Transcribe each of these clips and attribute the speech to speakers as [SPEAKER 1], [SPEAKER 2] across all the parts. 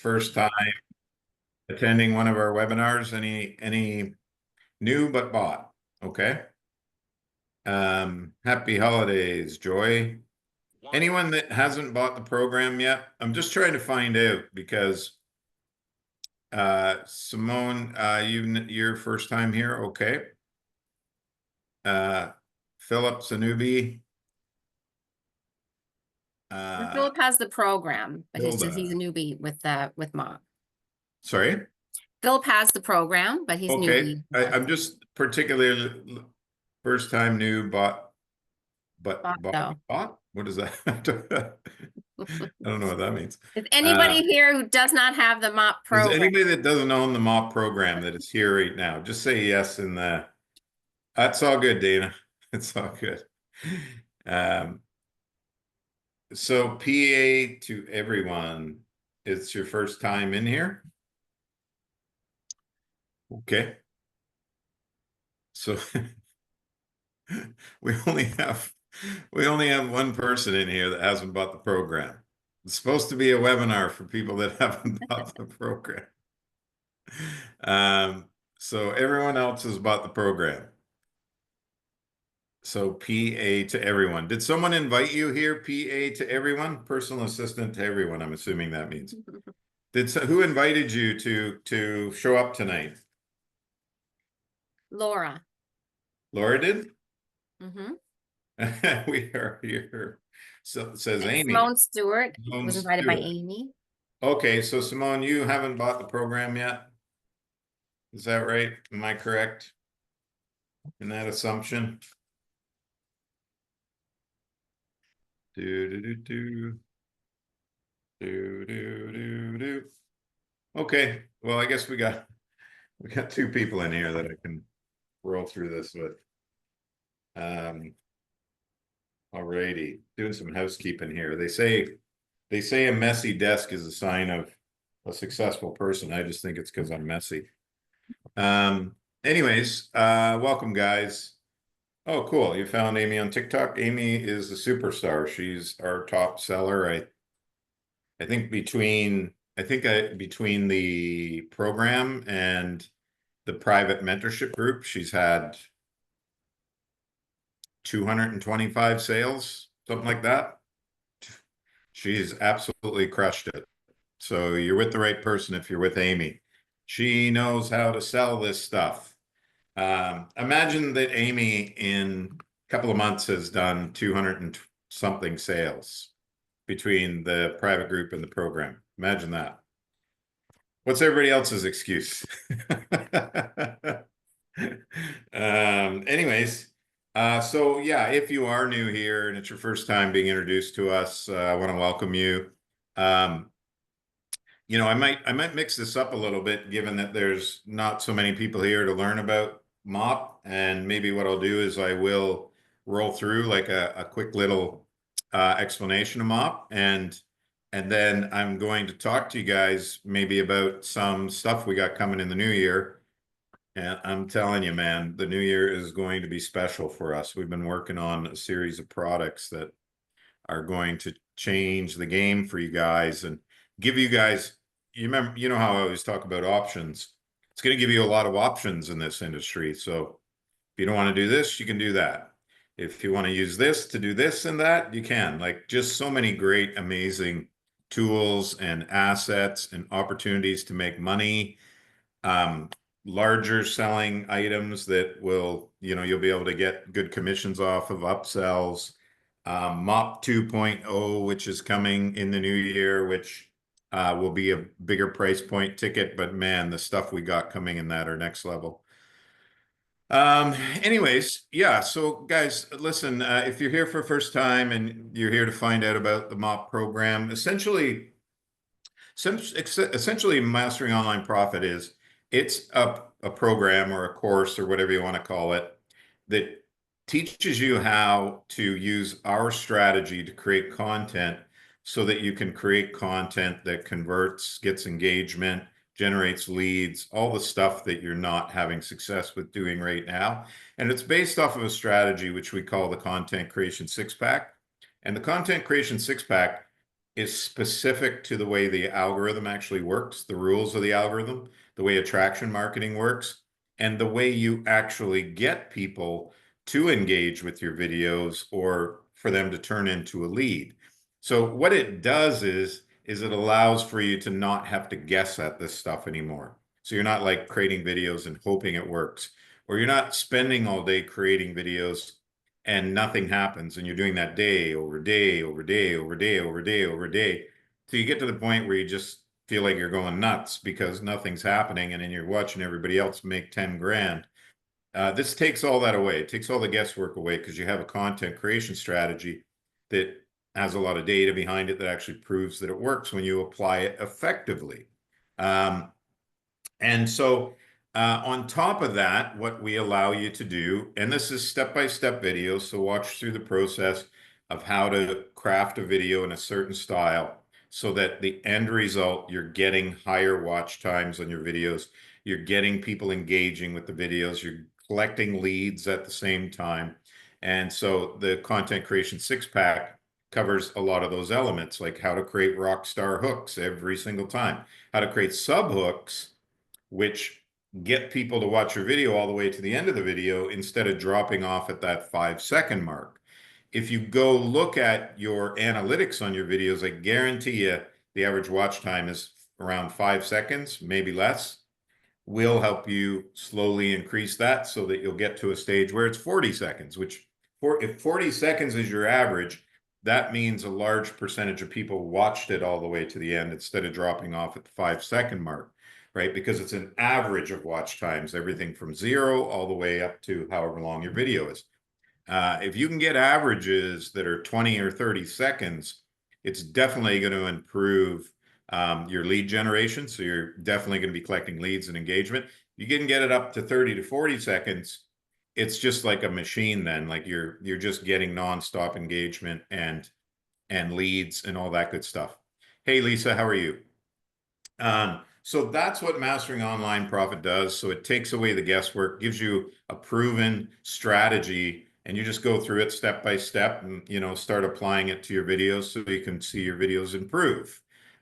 [SPEAKER 1] first time attending one of our webinars, any new but bought? Okay. Happy holidays, Joy. Anyone that hasn't bought the program yet, I'm just trying to find out because Simone, your first time here, okay. Philip's a newbie.
[SPEAKER 2] Philip has the program, but he says he's a
[SPEAKER 1] Hilda.
[SPEAKER 2] newbie with Mom.
[SPEAKER 1] Sorry?
[SPEAKER 2] Philip has the program, but he's
[SPEAKER 1] Okay.
[SPEAKER 2] newbie.
[SPEAKER 1] I'm just particularly first time new, bought. What is that? I don't know what that means.
[SPEAKER 2] Is anybody here who does not have the MOP
[SPEAKER 1] Is
[SPEAKER 2] program?
[SPEAKER 1] anybody that doesn't own the MOP program that is here right now? Just say yes in the. That's all good, Dana. It's all good. So PA to everyone, it's your first time in here? Okay. So we only have one person in here that hasn't bought the program. It's supposed to be a webinar for people that haven't bought the program. So everyone else has bought the program. So PA to everyone. Did someone invite you here? PA to everyone? Personal assistant to everyone, I'm assuming that means. Who invited you to show up tonight?
[SPEAKER 2] Laura.
[SPEAKER 1] Laura did?
[SPEAKER 2] Mm-hmm.
[SPEAKER 1] We are here. So it says
[SPEAKER 2] And
[SPEAKER 1] Amy.
[SPEAKER 2] Simone Stewart was invited by Amy.
[SPEAKER 1] Okay, so Simone, you haven't bought the program yet? Is that right? Am I correct in that assumption? Okay, well, I guess we got two people in here that I can roll through this with. Alrighty, doing some housekeeping here. They say a messy desk is a sign of a successful person. I just think it's because I'm messy. Anyways, welcome guys. Oh, cool. You found Amy on TikTok. Amy is a superstar. She's our top seller. I think between the program and the private mentorship group, she's had 225 sales, something like that. She's absolutely crushed it. So you're with the right person if you're with Amy. She knows how to sell this stuff. Imagine that Amy in a couple of months has done 200 and something sales between the private group and the program. Imagine that. What's everybody else's excuse? Anyways, so yeah, if you are new here and it's your first time being introduced to us, I want to welcome you. You know, I might mix this up a little bit, given that there's not so many people here to learn about MOP. And maybe what I'll do is I will roll through like a quick little explanation of MOP, and then I'm going to talk to you guys maybe about some stuff we got coming in the new year. And I'm telling you, man, the new year is going to be special for us. We've been working on a series of products that are going to change the game for you guys and give you guys, you know how I always talk about options. It's going to give you a lot of options in this industry. So if you don't want to do this, you can do that. If you want to use this to do this and that, you can. Like, just so many great, amazing tools and assets and opportunities to make money. Larger selling items that will, you'll be able to get good commissions off of upsells. MOP 2.0, which is coming in the new year, which will be a bigger price point ticket, but man, the stuff we got coming in that are next level. Anyways, yeah, so guys, listen, if you're here for the first time and you're here to find out about the MOP program, essentially Mastering Online Profit it's a program or a course or whatever you want to call it that teaches you how to use our strategy to create content so that you can create content that converts, gets engagement, generates leads, all the stuff that you're not having success with doing right now. And it's based off of a strategy which we call the Content Creation Six Pack. And the Content Creation Six Pack is specific to the way the algorithm actually works, the rules of the algorithm, the way attraction marketing works, and the way you actually get people to engage with your videos or for them to turn into a lead. So what it does is it allows for you to not have to guess at this stuff anymore. So you're not like creating videos and hoping it works, or you're not spending all day creating videos and nothing happens, and you're doing that day over day over day over day over day over day. So you get to the point where you just feel like you're going nuts because nothing's happening, and then you're watching everybody else make 10 grand. This takes all that away. It takes all the guesswork away because you have a content creation strategy that has a lot of data behind it that actually proves that it works when you apply it effectively. Um, and so on top of that, what we allow you to do, and this is step-by-step videos, so watch through the process of how to craft a video in a certain style so that the end result, you're getting higher watch times on your videos, you're getting people engaging with the videos, you're collecting leads at the same time. And so the content creation six-pack covers a lot of those elements, like how to create rock star hooks every single time, how to create sub hooks which get people to watch your video all the way to the end of the video instead of dropping off at that 5 second mark. If you go look at your analytics on your videos, I guarantee you the average watch time is around 5 seconds, maybe less. We'll help you slowly increase that so that you'll get to a stage where it's 40 seconds, which if 40 seconds is your average, that means a large percentage of people watched it all the way to the end instead of dropping off at the 5 second mark, right? Because it's an average of watch times, everything from 0 all the way up to however long your video is. If you can get averages that are 20 or 30 seconds, it's definitely going to improve your lead generation. So you're definitely going to be collecting leads and engagement. You can get it up to 30 to 40 seconds. It's just like a machine then, like you're just getting nonstop engagement and leads and all that good stuff. Hey, Lisa, how are you? So that's what Mastering Online Profit does. So it takes away the guesswork, gives you a proven strategy, and you just go through it step by step and start applying it to your videos so you can see your videos improve.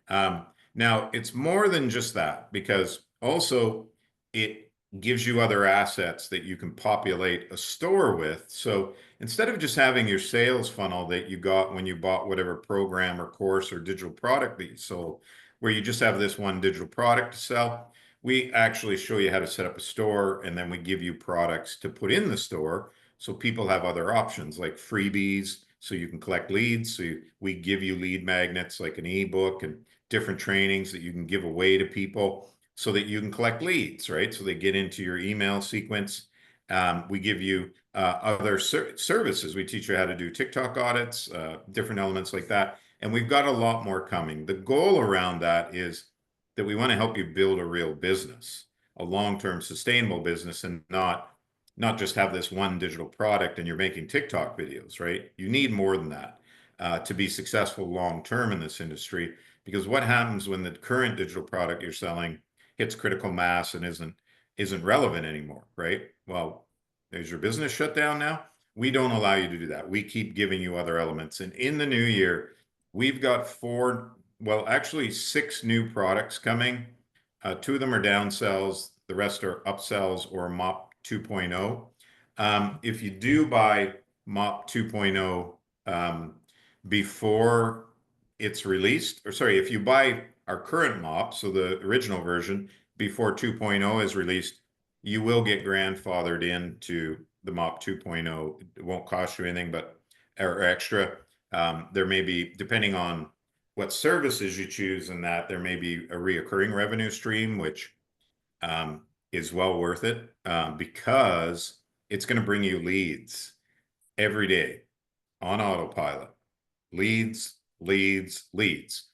[SPEAKER 1] Now it's more than just that because also it gives you other assets that you can populate a store with. So instead of just having your sales funnel that you got when you bought whatever program or course or digital product that you sold, where you just have this one digital product to sell. We actually show you how to set up a store, and then we give you products to put in the store so people have other options like freebies so you can collect leads. So we give you lead magnets like an ebook and different trainings that you can give away to people so that you can collect leads, right? So they get into your email sequence. We give you other services. We teach you how to do TikTok audits, different elements like that. And we've got a lot more coming. The goal around that is that we want to help you build a real business, a long-term sustainable business, and not just have this one digital product and you're making TikTok videos, right? You need more than that to be successful long-term in this industry. Because what happens when the current digital product you're selling hits critical mass and isn't relevant anymore, right? Well, is your business shut down now? We don't allow you to do that. We keep giving you other elements. And in the new year, we've got actually 6 new products coming. 2 of them are downsells, the rest are upsells or MOP 2.0. If you do buy MOP 2.0 before it's released, or sorry, if you buy our current MOP, so the original version, before 2.0 is released, you will get grandfathered into the MOP 2.0. It won't cost you anything or extra. There may be, depending on what services you choose in that, there may be a reoccurring revenue stream, which is well worth it because it's going to bring you leads every day on autopilot. Leads, leads, leads.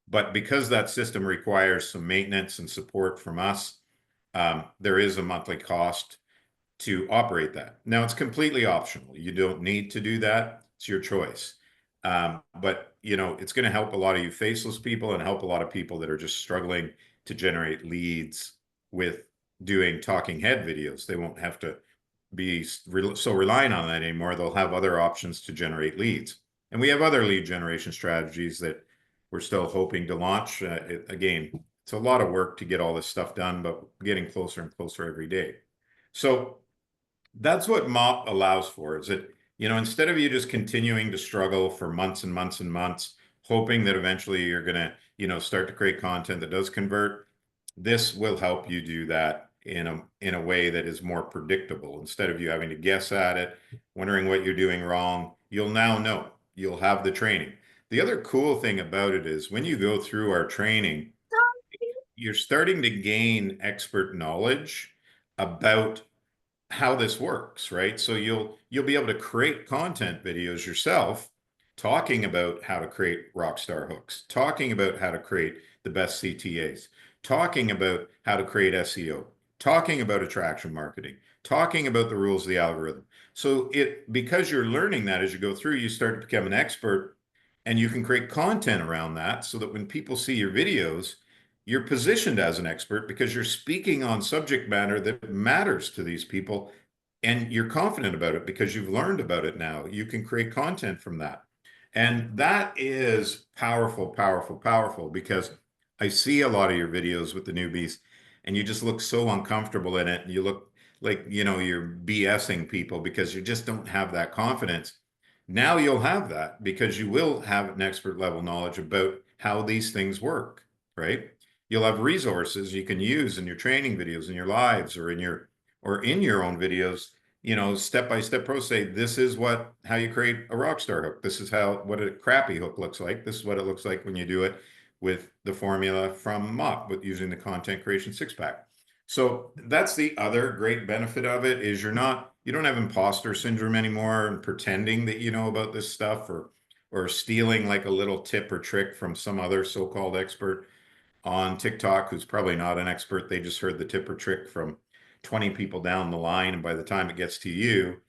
[SPEAKER 1] But because that system requires some maintenance and support from us, there is a monthly cost to operate that. Now, it's completely optional. You don't need to do that. It's your choice. But it's going to help a lot of you faceless people and help a lot of people that are just struggling to generate leads with doing talking head videos. They won't have to be so reliant on that anymore. They'll have other options to generate leads. And we have other lead generation strategies that we're still hoping to launch. Again, it's a lot of work to get all this stuff done, but getting closer and closer every day. So that's what MOP allows for, is that, instead of you just continuing to struggle for months and months and months, hoping that eventually you're going to, start to create content that does convert, this will help you do that in a way that is more predictable. Instead of you having to guess at it, wondering what you're doing wrong, you'll now know. You'll have the training. The other cool thing about it is when you go through our training, you're starting to gain expert knowledge about how this works, right? So you'll be able to create content videos yourself talking about how to create rockstar hooks, talking about how to create the best CTAs, talking about how to create SEO, talking about attraction marketing, talking about the rules of the algorithm. So because you're learning that as you go through, you start to become an expert, and you can create content around that so that when people see your videos, you're positioned as an expert because you're speaking on subject matter that matters to these people, and you're confident about it because you've learned about it. Now you can create content from that. And that is powerful, powerful, powerful, because I see a lot of your videos with the newbies and you just look so uncomfortable in it. You look like, you're BSing people because you just don't have that confidence. Now you'll have that because you will have an expert level knowledge about how these things work, right? You'll have resources you can use in your training videos, in your lives, or in your own videos, step-by-step pro say, this is how you create a rockstar hook. This is what a crappy hook looks like. This is what it looks like when you do it with the formula from MOP, with using the content creation six-pack. So that's the other great benefit of it, is you don't have imposter syndrome anymore and pretending that you know about this stuff, or stealing like a little tip or trick from some other so-called expert on TikTok who's probably not an expert. They just heard the tip or trick from 20 people down the line, and by the time it gets to you,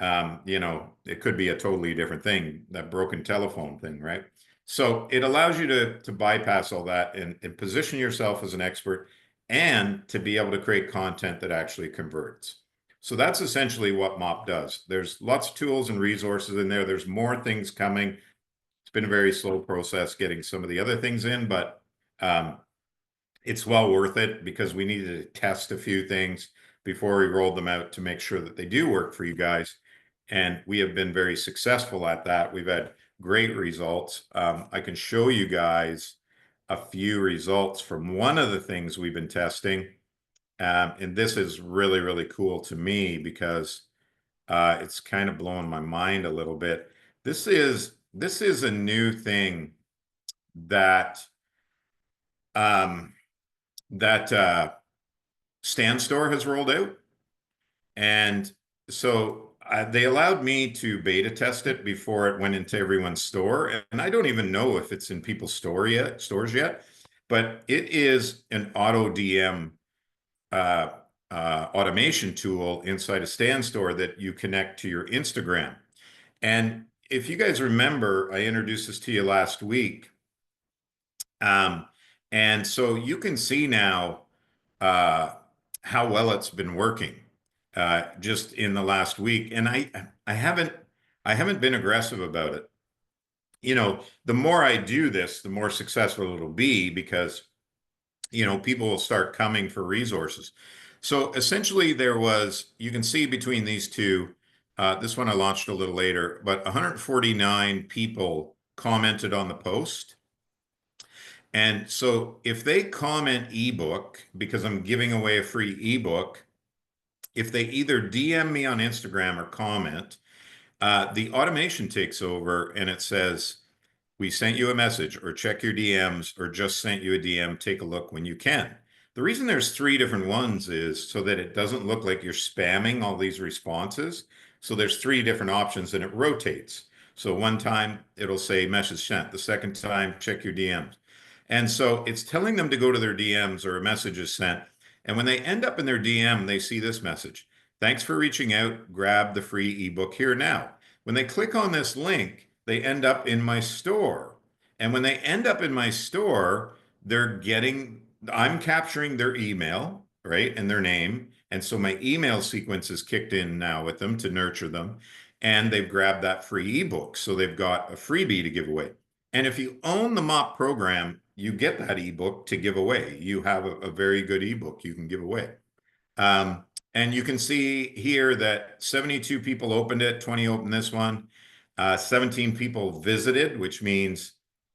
[SPEAKER 1] it could be a totally different thing, that broken telephone thing, right? So it allows you to bypass all that and position yourself as an expert, and to be able to create content that actually converts. So that's essentially what MOP does. There's lots of tools and resources in there. There's more things coming. It's been a very slow process getting some of the other things in, but it's well worth it, because we needed to test a few things before we rolled them out to make sure that they do work for you guys. And we have been very successful at that. We've had great results. I can show you guys a few results from one of the things we've been testing. And this is really, really cool to me because it's kind of blowing my mind a little bit. This is a new thing that Stan Store has rolled out. And so they allowed me to beta test it before it went into everyone's store. And I don't even know if it's in people's stores yet, but it is an auto DM automation tool inside a Stan Store that you connect to your Instagram. And if you guys remember, I introduced this to you last week. And so you can see now how well it's been working just in the last week. And I haven't been aggressive about it. The more I do this, the more successful it'll be, because people will start coming for resources. So essentially you can see between these two, this one I launched a little later, but 149 people commented on the post. And so if they comment ebook, because I'm giving away a free ebook, if they either DM me on Instagram or comment, the automation takes over and it says, we sent you a message, or check your DMs, or just sent you a DM, take a look when you can. The reason there's 3 different ones is so that it doesn't look like you're spamming all these responses. So there's 3 different options and it rotates. So one time it'll say message sent. The second time, check your DMs. And so it's telling them to go to their DMs, or a message is sent. And when they end up in their DM, they see this message. Thanks for reaching out. Grab the free ebook here now. When they click on this link, they end up in my store. And when they end up in my store, I'm capturing their email, right? And their name. And so my email sequence is kicked in now with them to nurture them. And they've grabbed that free ebook. So they've got a freebie to give away. And if you own the MOP program, you get that ebook to give away. You have a very good ebook you can give away. And you can see here that 72 people opened it, 20 opened this one, 17 people visited, which means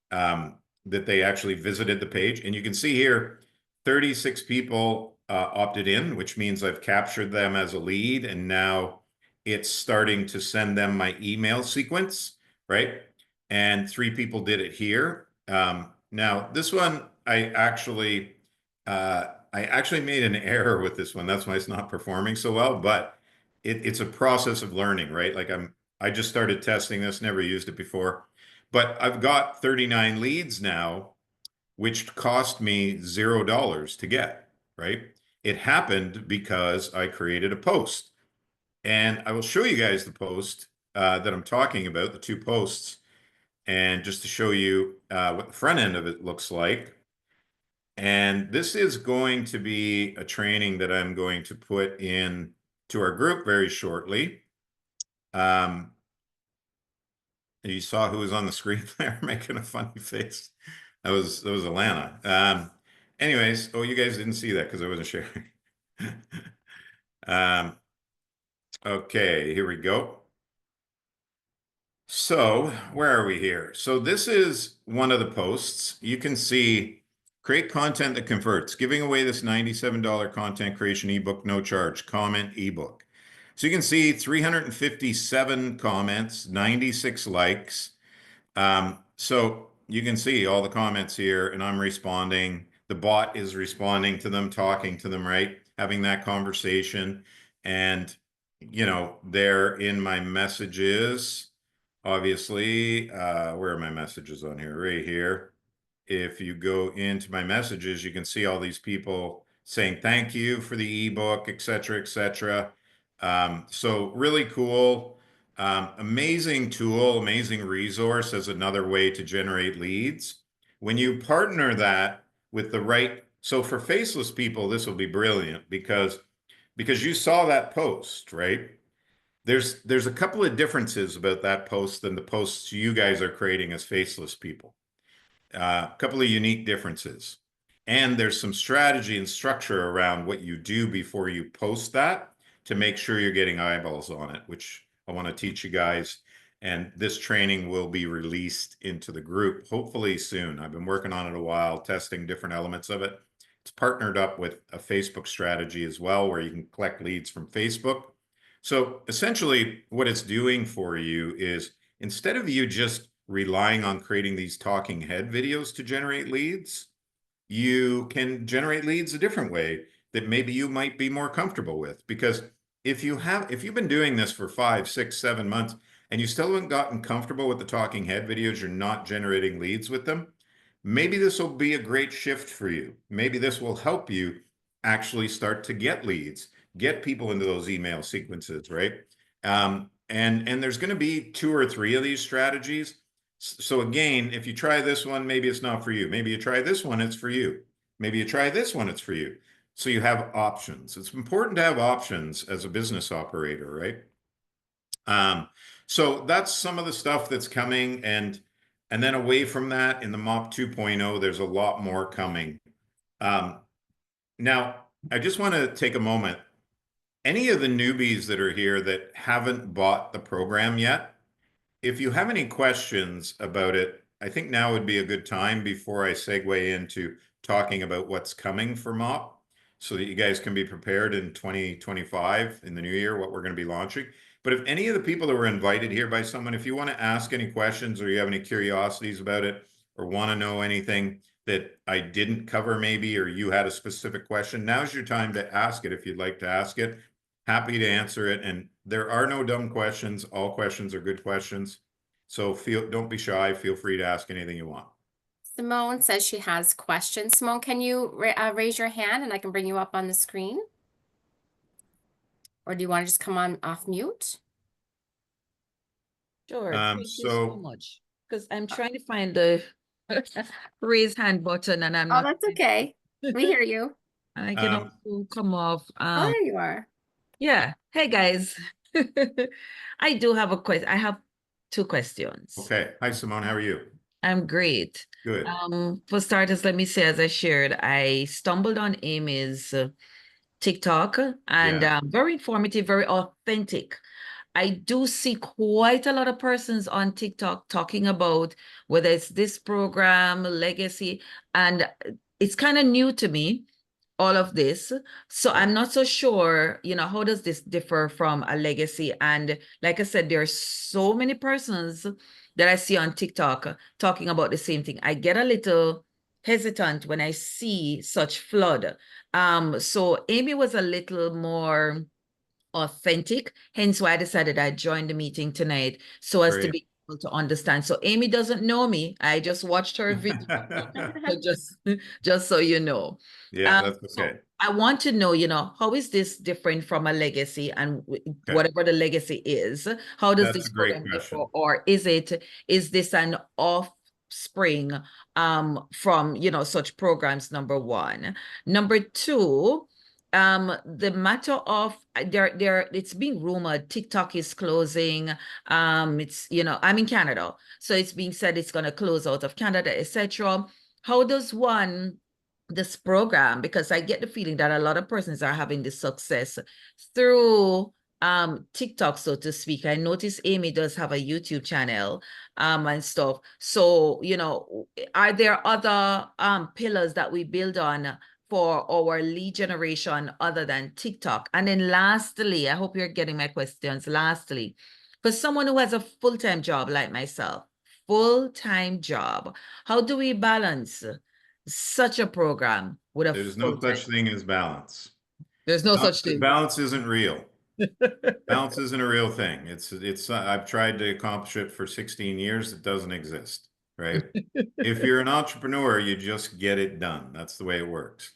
[SPEAKER 1] that they actually visited the page. And you can see here, 36 people opted in, which means I've captured them as a lead, and now it's starting to send them my email sequence, right? And 3 people did it here. Now, this one, I actually made an error with this one. That's why it's not performing so well, but it's a process of learning, right? Like I just started testing this, never used it before, but I've got 39 leads now, which cost me $0 to get, right? It happened because I created a post, and I will show you guys the post that I'm talking about, the 2 posts, and just to show you what the front end of it looks like. And this is going to be a training that I'm going to put in to our group very shortly. You saw who was on the screen there making a funny face. That was Alana. Anyways, oh, you guys didn't see that because I wasn't sharing. Okay, here we go. So where are we here? So this is one of the posts. You can see create content that converts, giving away this $97 content creation ebook, no charge, comment ebook. So you can see 357 comments, 96 likes. So you can see all the comments here, and I'm responding. The bot is responding to them, talking to them, right? Having that conversation. And, they're in my messages. Obviously, where are my messages on here? Right here. If you go into my messages, you can see all these people saying thank you for the ebook, et cetera, et cetera. So really cool. Amazing tool, amazing resource as another way to generate leads. When you partner that with the right, so for faceless people, this will be brilliant because you saw that post, right? There's a couple of differences about that post than the posts you guys are creating as faceless people. A couple of unique differences. And there's some strategy and structure around what you do before you post that to make sure you're getting eyeballs on it, which I want to teach you guys. And this training will be released into the group hopefully soon. I've been working on it a while, testing different elements of it. It's partnered up with a Facebook strategy as well, where you can collect leads from Facebook. So essentially, what it's doing for you is instead of you just relying on creating these talking head videos to generate leads, you can generate leads a different way that maybe you might be more comfortable with. Because if you've been doing this for 5, 6, 7 months and you still haven't gotten comfortable with the talking head videos, you're not generating leads with them, maybe this will be a great shift for you. Maybe this will help you actually start to get leads, get people into those email sequences, right? And there's going to be 2 or 3 of these strategies. So again, if you try this one, maybe it's not for you. Maybe you try this one, it's for you. Maybe you try this one, it's for you. So you have options. It's important to have options as a business operator, right? So that's some of the stuff that's coming, and then away from that, in the MOP 2.0, there's a lot more coming. Now, I just want to take a moment. Any of the newbies that are here that haven't bought the program yet, if you have any questions about it, I think now would be a good time before I segue into talking about what's coming for MOP, so that you guys can be prepared in 2025, in the new year, what we're going to be launching. But if any of the people that were invited here by someone, if you want to ask any questions or you have any curiosities about it or want to know anything that I didn't cover maybe, or you had a specific question, now's your time to ask it if you'd like to ask it. Happy to answer it. And there are no dumb questions. All questions are good questions. So don't be shy. Feel free to ask anything you want.
[SPEAKER 2] Simone says she has questions. Simone, can you raise your hand and I can bring you up on the screen? Or do you want to just come on off mute?
[SPEAKER 3] Sure. Thank you so much. Because I'm trying to find the raise hand button and I'm
[SPEAKER 2] Oh,
[SPEAKER 3] not.
[SPEAKER 2] that's okay. We hear you.
[SPEAKER 3] I can also come off.
[SPEAKER 2] Oh, there you are.
[SPEAKER 3] Yeah. Hey, guys. I do have a question. I have 2 questions.
[SPEAKER 1] Okay. Hi, Simone. How are you?
[SPEAKER 3] I'm great.
[SPEAKER 1] Good.
[SPEAKER 3] For starters, let me say, as I shared, I stumbled on Amy's TikTok and
[SPEAKER 1] Yeah,
[SPEAKER 3] very informative, very authentic. I do see quite a lot of persons on TikTok talking about whether it's this program, legacy, and it's kind of new to me, all of this. So
[SPEAKER 1] yeah.
[SPEAKER 3] I'm not so sure, how does this differ from a legacy? And like I said, there are so many persons that I see on TikTok talking about the same thing. I get a little hesitant when I see such flood. So Amy was a little more authentic, hence why I decided I'd join the meeting tonight so as to
[SPEAKER 1] Great.
[SPEAKER 3] be able to understand. So Amy doesn't know me. I just watched her video. So just so you know.
[SPEAKER 1] Yeah, that's
[SPEAKER 3] So
[SPEAKER 1] okay.
[SPEAKER 3] I want to know, how is this different from a legacy and
[SPEAKER 1] Okay.
[SPEAKER 3] whatever the legacy is? How does
[SPEAKER 1] That's
[SPEAKER 3] this
[SPEAKER 1] a great
[SPEAKER 3] program differ?
[SPEAKER 1] question.
[SPEAKER 3] Or is this an offspring from, such programs, number one. Number two, the matter of it's being rumored TikTok is closing. It's, I'm in Canada, so it's being said it's going to close out of Canada, etc. How does one this program, because I get the feeling that a lot of persons are having this success through TikTok, so to speak. I notice Amy does have a YouTube channel and stuff. So, are there other pillars that we build on for our lead generation other than TikTok? And then lastly, I hope you're getting my questions. Lastly, for someone who has a full-time job like myself, full-time job, how do we balance such a program with a
[SPEAKER 1] There's no
[SPEAKER 3] full-time?
[SPEAKER 1] such thing as balance.
[SPEAKER 3] There's no such thing.
[SPEAKER 1] Balance isn't real. Balance isn't a real thing. I've tried to accomplish it for 16 years. It doesn't exist, right? If you're an entrepreneur, you just get it done. That's the way it works.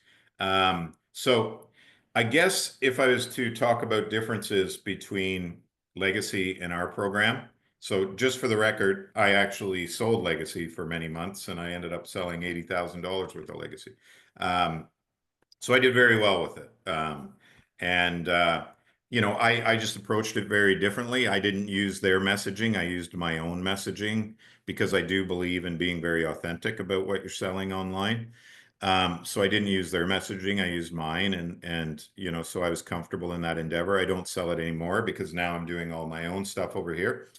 [SPEAKER 1] So I guess if I was to talk about differences between Legacy and our program, so just for the record, I actually sold Legacy for many months and I ended up selling $80,000 worth of Legacy. Um, so I did very well with it. And I just approached it very differently. I didn't use their messaging. I used my own messaging because I do believe in being very authentic about what you're selling online. So I didn't use their messaging. I used mine, and so I was comfortable in that endeavor. I don't sell it anymore because now I'm doing all my own stuff over here.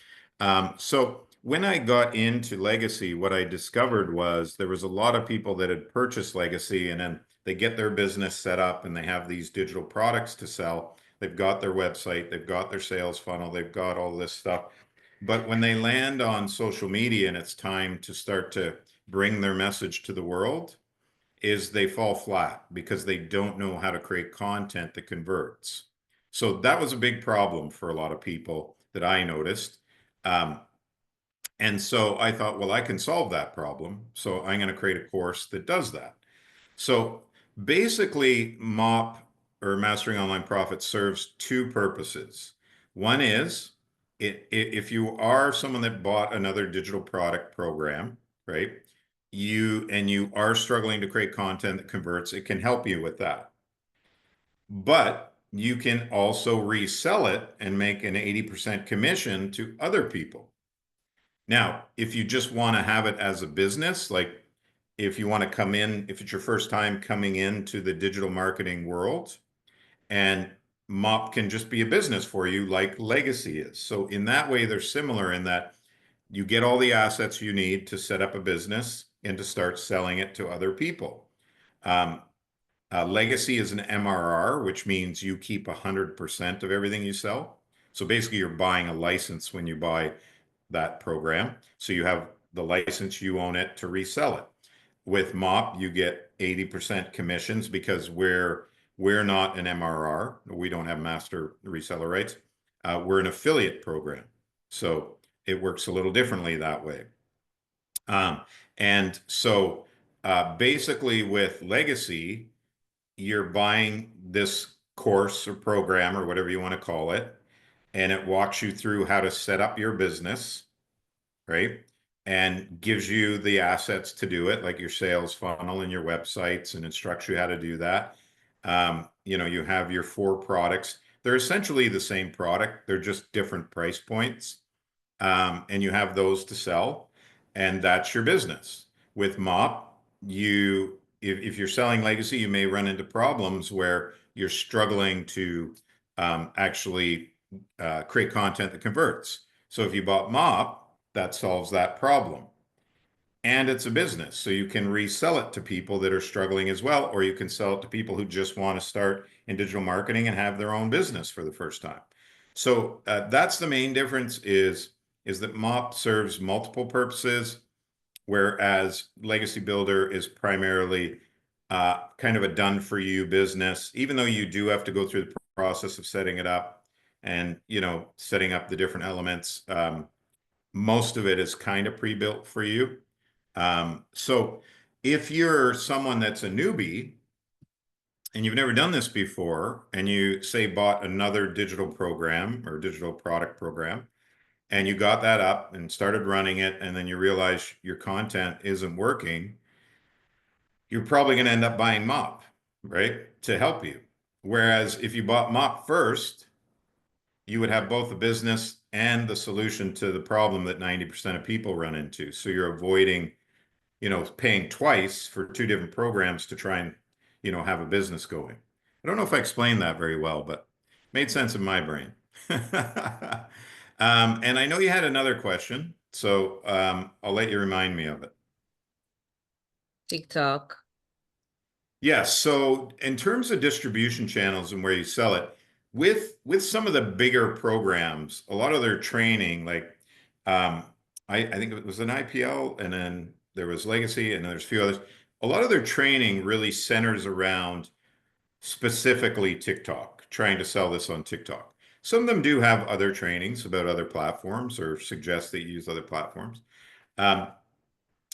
[SPEAKER 1] So when I got into Legacy, what I discovered was there was a lot of people that had purchased Legacy and then they get their business set up and they have these digital products to sell. They've got their website, they've got their sales funnel, they've got all this stuff. But when they land on social media and it's time to start to bring their message to the world, is they fall flat because they don't know how to create content that converts. So that was a big problem for a lot of people that I noticed. Um, and so I thought, well, I can solve that problem. So I'm going to create a course that does that. So basically, MOP or Mastering Online Profit serves two purposes. One is if you are someone that bought another digital product program, right? You are struggling to create content that converts, it can help you with that. But you can also resell it and make an 80% commission to other people. Now, if you just want to have it as a business, like if you want to come in, if it's your first time coming into the digital marketing world, and MOP can just be a business for you, like Legacy is. So in that way, they're similar in that you get all the assets you need to set up a business and to start selling it to other people. Um, Legacy is an MRR, which means you keep 100% of everything you sell. So basically, you're buying a license when you buy that program. So you have the license, you own it to resell it. With MOP, you get 80% commissions because we're not an MRR. We don't have master reseller rights. We're an affiliate program. So it works a little differently that way. And so basically with Legacy, you're buying this course or program or whatever you want to call it, and it walks you through how to set up your business, right? And gives you the assets to do it, like your sales funnel and your websites, and instructs you how to do that. You have your 4 products. They're essentially the same product. They're just different price points. And you have those to sell. and that's your business. With Mop, if you're selling legacy, you may run into problems where you're struggling to actually create content that converts. So if you bought Mop, that solves that problem. And it's a business, so you can resell it to people that are struggling as well, or you can sell it to people who just want to start in digital marketing and have their own business for the first time. So that's the main difference is that Mop serves multiple purposes, whereas Legacy Builder is primarily kind of a done-for-you business, even though you do have to go through the process of setting it up and, setting up the different elements. Most of it is kind of pre-built for you. So if you're someone that's a newbie and you've never done this before, and you say bought another digital program or digital product program, and you got that up and started running it, and then you realize your content isn't working, you're probably going to end up buying Mop, right, to help you. Whereas if you bought Mop first, you would have both the business and the solution to the problem that 90% of people run into. So you're avoiding, paying twice for two different programs to try and, have a business going. I don't know if I explained that very well, but made sense in my brain. And I know you had another question, so I'll let you remind me of it.
[SPEAKER 3] TikTok.
[SPEAKER 1] Yes. So in terms of distribution channels and where you sell it, with some of the bigger programs, a lot of their training, like I think it was an IPL, and then there was Legacy, and there's a few others. A lot of their training really centers around specifically TikTok, trying to sell this on TikTok. Some of them do have other trainings about other platforms or suggest that you use other platforms. Um,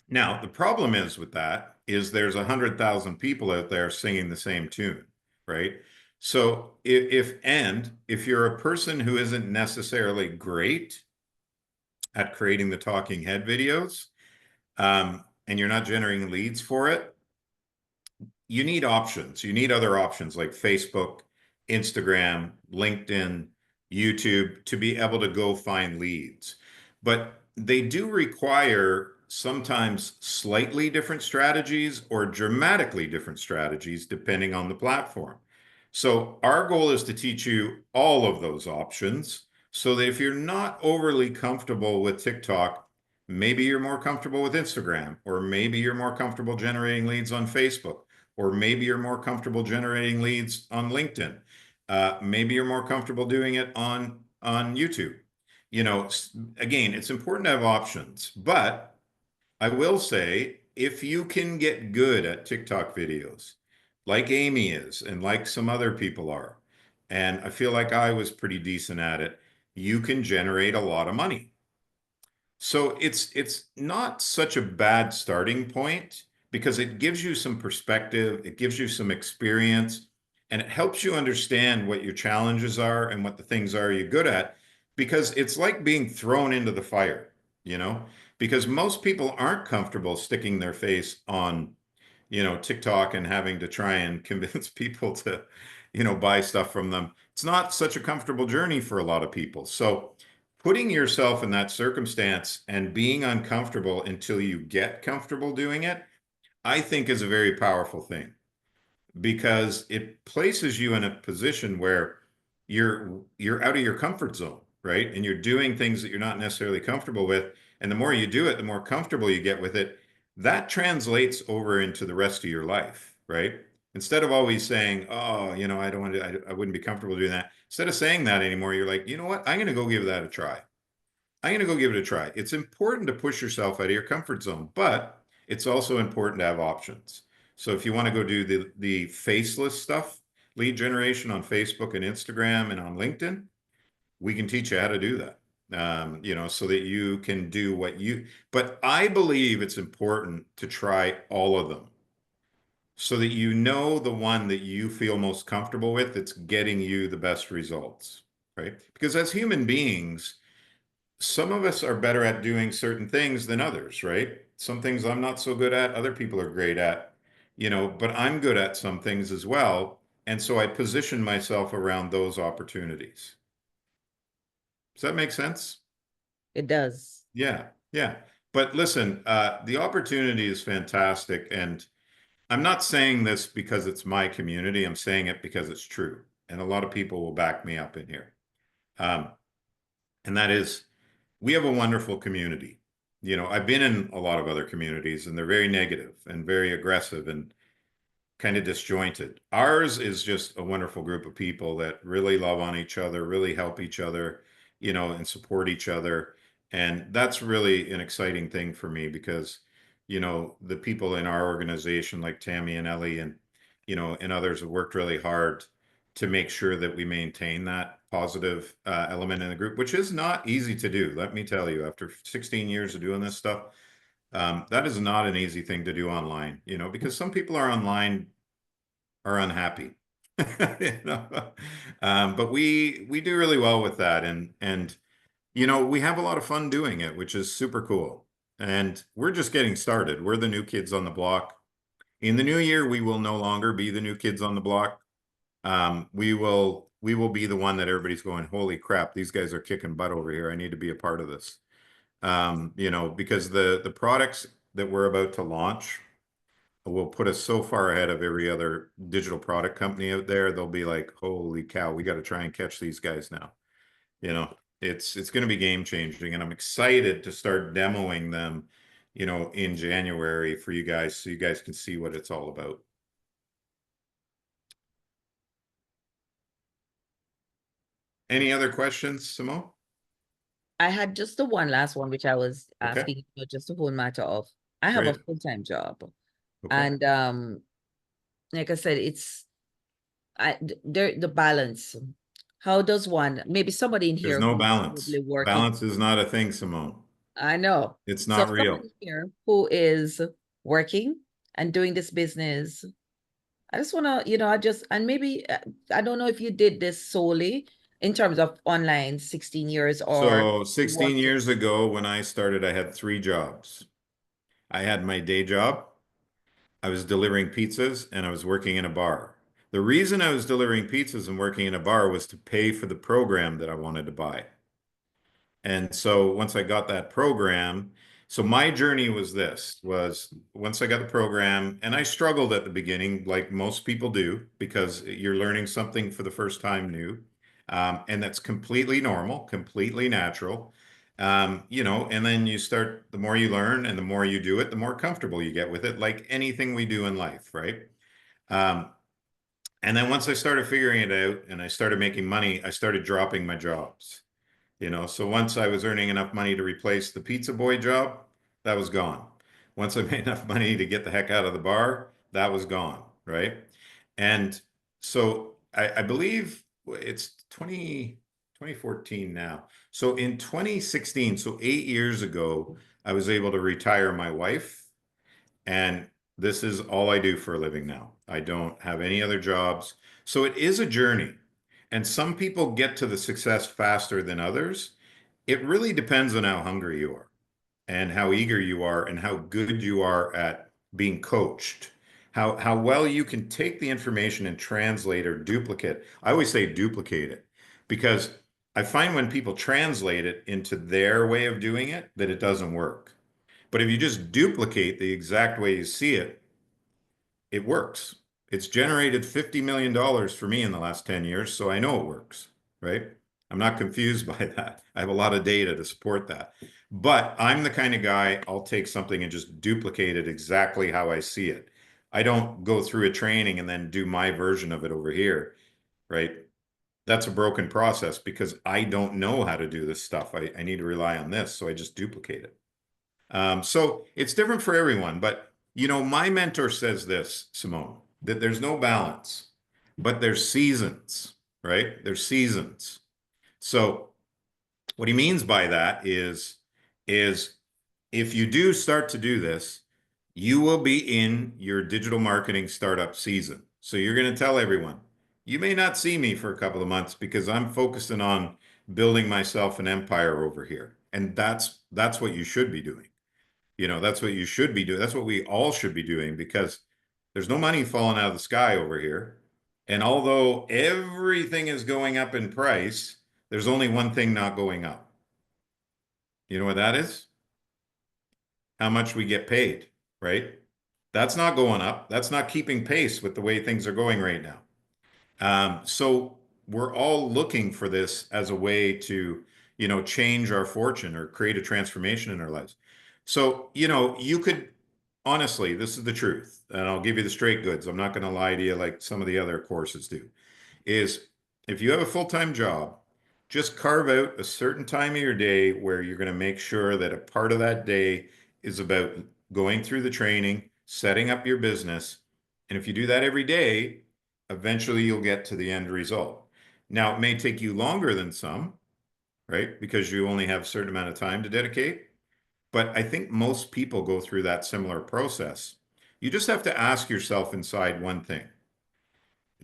[SPEAKER 1] Now, the problem is with that is there's 100,000 people out there singing the same tune, right? So if you're a person who isn't necessarily great at creating the talking head videos, and you're not generating leads for it, you need options. You need other options like Facebook, Instagram, LinkedIn, YouTube to be able to go find leads. But they do require sometimes slightly different strategies or dramatically different strategies depending on the platform. So our goal is to teach you all of those options so that if you're not overly comfortable with TikTok, maybe you're more comfortable with Instagram, or maybe you're more comfortable generating leads on Facebook, or maybe you're more comfortable generating leads on LinkedIn. Maybe you're more comfortable doing it on YouTube. Again, it's important to have options, but I will say if you can get good at TikTok videos, like Amy is, and like some other people are, and I feel like I was pretty decent at it, you can generate a lot of money. So it's not such a bad starting point because it gives you some perspective, it gives you some experience, and it helps you understand what your challenges are and what the things are you're good at, because it's like being thrown into the fire, because most people aren't comfortable sticking their face on, TikTok and having to try and convince people to, buy stuff from them. It's not such a comfortable journey for a lot of people. So putting yourself in that circumstance and being uncomfortable until you get comfortable doing it, I think is a very powerful thing because it places you in a position where you're out of your comfort zone, right? And you're doing things that you're not necessarily comfortable with. And the more you do it, the more comfortable you get with it. That translates over into the rest of your life, right? Instead of always saying, "Oh, I don't want to, I wouldn't be comfortable doing that." Instead of saying that anymore, you're like, "You know what? I'm going to go give that a try. I'm going to go give it a try." It's important to push yourself out of your comfort zone, but it's also important to have options. So if you want to go do the faceless stuff, lead generation on Facebook and Instagram and on LinkedIn, we can teach you how to do that. So that you can do but I believe it's important to try all of them so that you know the one that you feel most comfortable with that's getting you the best results, right? Because as human beings, some of us are better at doing certain things than others, right? Some things I'm not so good at, other people are great at, but I'm good at some things as well. And so I position myself around those opportunities. Does that make sense?
[SPEAKER 3] It does.
[SPEAKER 1] Yeah, yeah. But listen, the opportunity is fantastic. And I'm not saying this because it's my community. I'm saying it because it's true. And a lot of people will back me up in here. Um, and that is, we have a wonderful community. You know, I've been in a lot of other communities and they're very negative and very aggressive and kind of disjointed. Ours is just a wonderful group of people that really love on each other, really help each other, you know, and support each other. And that's really an exciting thing for me because, you know, the people in our organization, like Tammy and Ellie and, you know, and others have worked really hard to make sure that we maintain that positive element in the group, which is not easy to do. Let me tell you, after 16 years of doing this stuff, that is not an easy thing to do online, you know, because some people are online are unhappy. You know? But we do really well with that, and you know, we have a lot of fun doing it, which is super cool. And we're just getting started. We're the new kids on the block. In the new year, we will no longer be the new kids on the block. We will be the one that everybody's going, holy crap, these guys are kicking butt over here. I need to be a part of this. You know, because the products that we're about to launch will put us so far ahead of every other digital product company out there. They'll be like, holy cow, we got to try and catch these guys now. You know, it's going to be game changing, and I'm excited to start demoing them, you know, in January for you guys, so you guys can see what it's all about. Any other questions, Simone?
[SPEAKER 3] I had just the one last one, which I was
[SPEAKER 1] Okay,
[SPEAKER 3] asking about just the whole matter of I have a
[SPEAKER 1] great.
[SPEAKER 3] full-time job.
[SPEAKER 1] Okay.
[SPEAKER 3] And like I said, the balance. How does one, maybe somebody in
[SPEAKER 1] There's
[SPEAKER 3] here
[SPEAKER 1] no
[SPEAKER 3] who's
[SPEAKER 1] balance.
[SPEAKER 3] probably working.
[SPEAKER 1] Balance is not a thing, Simone.
[SPEAKER 3] I know.
[SPEAKER 1] It's
[SPEAKER 3] So
[SPEAKER 1] not real.
[SPEAKER 3] somebody here who is working and doing this business, I just want to, and maybe, I don't know if you did this solely in terms of online 16 years or
[SPEAKER 1] So
[SPEAKER 3] you
[SPEAKER 1] 16
[SPEAKER 3] worked.
[SPEAKER 1] years ago when I started, I had 3 jobs. I had my day job, I was delivering pizzas, and I was working in a bar. The reason I was delivering pizzas and working in a bar was to pay for the program that I wanted to buy. And so once I got that program, so my journey was this, was once I got the program, and I struggled at the beginning, like most people do, because you're learning something for the first time new. And that's completely normal, completely natural. You know, and then you start, the more you learn and the more you do it, the more comfortable you get with it, like anything we do in life, right? Um, and then once I started figuring it out and I started making money, I started dropping my jobs. You know, so once I was earning enough money to replace the pizza boy job, that was gone. Once I made enough money to get the heck out of the bar, that was gone, right? And so I believe it's 2014 now. So in 2016, so 8 years ago, I was able to retire my wife, and this is all I do for a living now. I don't have any other jobs. So it is a journey. And some people get to the success faster than others. It really depends on how hungry you are and how eager you are and how good you are at being coached. How well you can take the information and translate or duplicate. I always say duplicate it because I find when people translate it into their way of doing it, that it doesn't work. But if you just duplicate the exact way you see it, it works. It's generated $50 million for me in the last 10 years, so I know it works, right? I'm not confused by that. I have a lot of data to support that. But I'm the kind of guy, I'll take something and just duplicate it exactly how I see it. I don't go through a training and then do my version of it over here, right? That's a broken process because I don't know how to do this stuff. I need to rely on this, so I just duplicate it. So it's different for everyone, but you know, my mentor says this, Simone, that there's no balance, but there's seasons, right? There's seasons. So what he means by that is if you do start to do this, you will be in your digital marketing startup season. So you're going to tell everyone, you may not see me for a couple of months because I'm focusing on building myself an empire over here. And that's what you should be doing. You know, that's what you should be doing. That's what we all should be doing because there's no money falling out of the sky over here. And although everything is going up in price, there's only one thing not going up. You know what that is? how much we get paid, right? That's not going up. That's not keeping pace with the way things are going right now. So we're all looking for this as a way to, change our fortune or create a transformation in our lives. So, you could honestly, this is the truth, and I'll give you the straight goods. I'm not going to lie to you like some of the other courses do. Is if you have a full-time job, just carve out a certain time of your day where you're going to make sure that a part of that day is about going through the training, setting up your business. And if you do that every day, eventually you'll get to the end result. Now, it may take you longer than some, right? Because you only have a certain amount of time to dedicate. But I think most people go through that similar process. You just have to ask yourself inside one thing.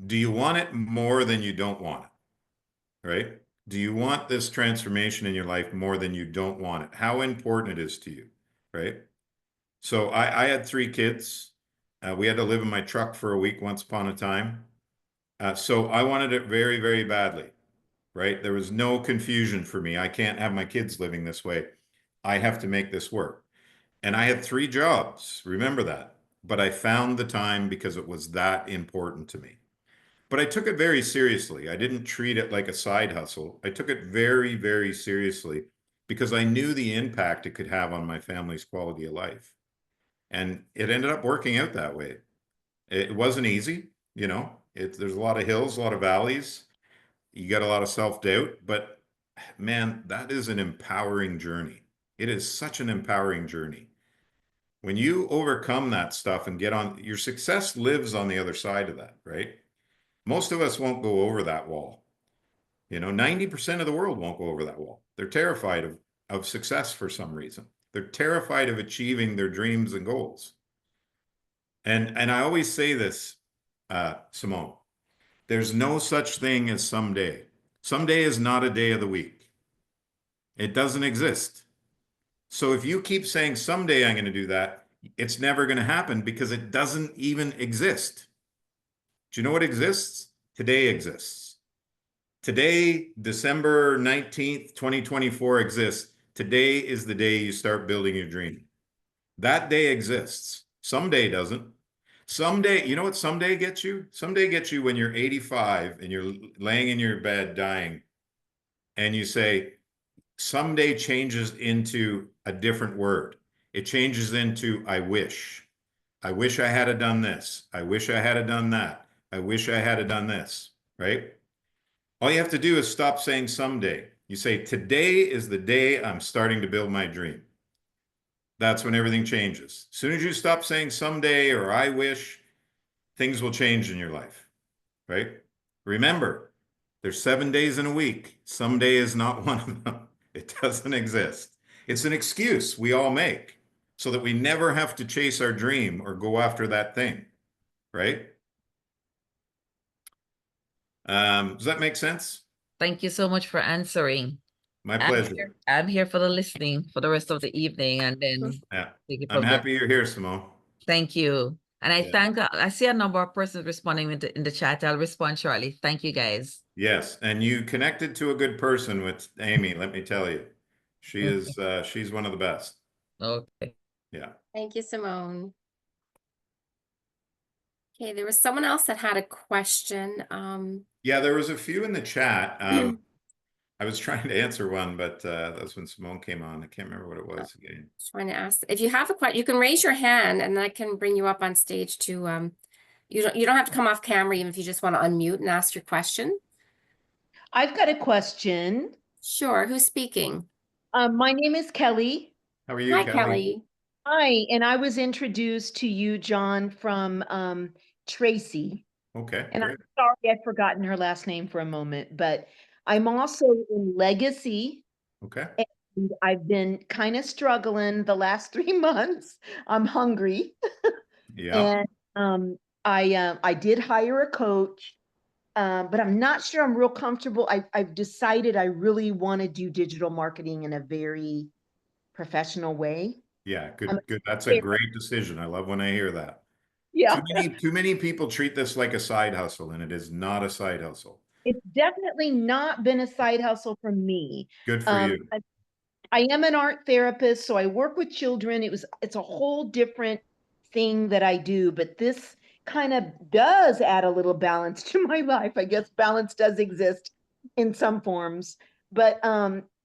[SPEAKER 1] Do you want it more than you don't want it? Right? Do you want this transformation in your life more than you don't want it? How important it is to you, right? So I had 3 kids. We had to live in my truck for a week once upon a time. So I wanted it very, very badly, right? There was no confusion for me. I can't have my kids living this way. I have to make this work. And I had 3 jobs, remember that. But I found the time because it was that important to me. But I took it very seriously. I didn't treat it like a side hustle. I took it very, very seriously because I knew the impact it could have on my family's quality of life. And it ended up working out that way. It wasn't easy, there's a lot of hills, a lot of valleys. You got a lot of self-doubt, but man, that is an empowering journey. It is such an empowering journey. When you overcome that stuff and get on, your success lives on the other side of that, right? Most of us won't go over that wall. 90% of the world won't go over that wall. They're terrified of success for some reason. They're terrified of achieving their dreams and goals. And I always say this, Simone, there's no such thing as someday. Someday is not a day of the week. It doesn't exist. So if you keep saying someday I'm going to do that, it's never going to happen because it doesn't even exist. Do you know what exists? Today exists. Today, December 19th, 2024 exists. Today is the day you start building your dream. That day exists. Someday doesn't. Someday, you know what someday gets you? Someday gets you when you're 85 and you're laying in your bed dying and you say, someday changes into a different word. It changes into I wish. I wish I had done this. I wish I had done that. I wish I had done this, right? All you have to do is stop saying someday. You say, today is the day I'm starting to build my dream. That's when everything changes. As soon as you stop saying someday or I wish, things will change in your life, right? Remember, there's 7 days in a week. Someday is not one of them. It doesn't exist. It's an excuse we all make so that we never have to chase our dream or go after that thing, right? Does that make sense?
[SPEAKER 3] Thank you so much for answering.
[SPEAKER 1] My pleasure.
[SPEAKER 3] I'm here for the listening for the rest of the evening, and then
[SPEAKER 1] Yeah,
[SPEAKER 3] take it
[SPEAKER 1] I'm
[SPEAKER 3] from there.
[SPEAKER 1] happy you're here, Simone.
[SPEAKER 3] Thank you. And
[SPEAKER 1] Yeah.
[SPEAKER 3] I see a number of persons responding in the chat. I'll respond shortly. Thank you, guys.
[SPEAKER 1] Yes, and you connected to a good person with Amy, let me tell you. She is she's one of the best.
[SPEAKER 3] Okay.
[SPEAKER 1] Yeah.
[SPEAKER 2] Thank you, Simone. Okay, there was someone else that had a question.
[SPEAKER 1] Yeah, there was a few in the chat. I was trying to answer one, but that's when Simone came on. I can't remember what it was again.
[SPEAKER 2] Trying to ask if you have a question, you can raise your hand and I can bring you up on stage to you don't have to come off camera even if you just want to unmute and ask your question.
[SPEAKER 4] I've got a question.
[SPEAKER 2] Sure, who's speaking?
[SPEAKER 4] My name is Kelly.
[SPEAKER 1] How are you,
[SPEAKER 2] Hi,
[SPEAKER 1] Kelly?
[SPEAKER 2] Kelly.
[SPEAKER 4] Hi, and I was introduced to you, John, from Tracy.
[SPEAKER 1] Okay,
[SPEAKER 4] And
[SPEAKER 1] great.
[SPEAKER 4] I'm sorry I'd forgotten her last name for a moment, but I'm also in Legacy.
[SPEAKER 1] Okay.
[SPEAKER 4] And I've been kind of struggling the last 3 months. I'm hungry.
[SPEAKER 1] Yeah.
[SPEAKER 4] And I did hire a coach. But I'm not sure I'm real comfortable. I've decided I really want to do digital marketing in a very professional way.
[SPEAKER 1] Yeah,
[SPEAKER 4] I'm
[SPEAKER 1] good. That's a great decision. I love when I hear that.
[SPEAKER 4] Yeah,
[SPEAKER 1] Too many people treat this like a side hustle, and it is not a side hustle.
[SPEAKER 4] it's definitely not been a side hustle for me.
[SPEAKER 1] Good for you.
[SPEAKER 4] I am an art therapist, so I work with children. It's a whole different thing that I do, but this kind of does add a little balance to my life. I guess balance does exist in some forms, but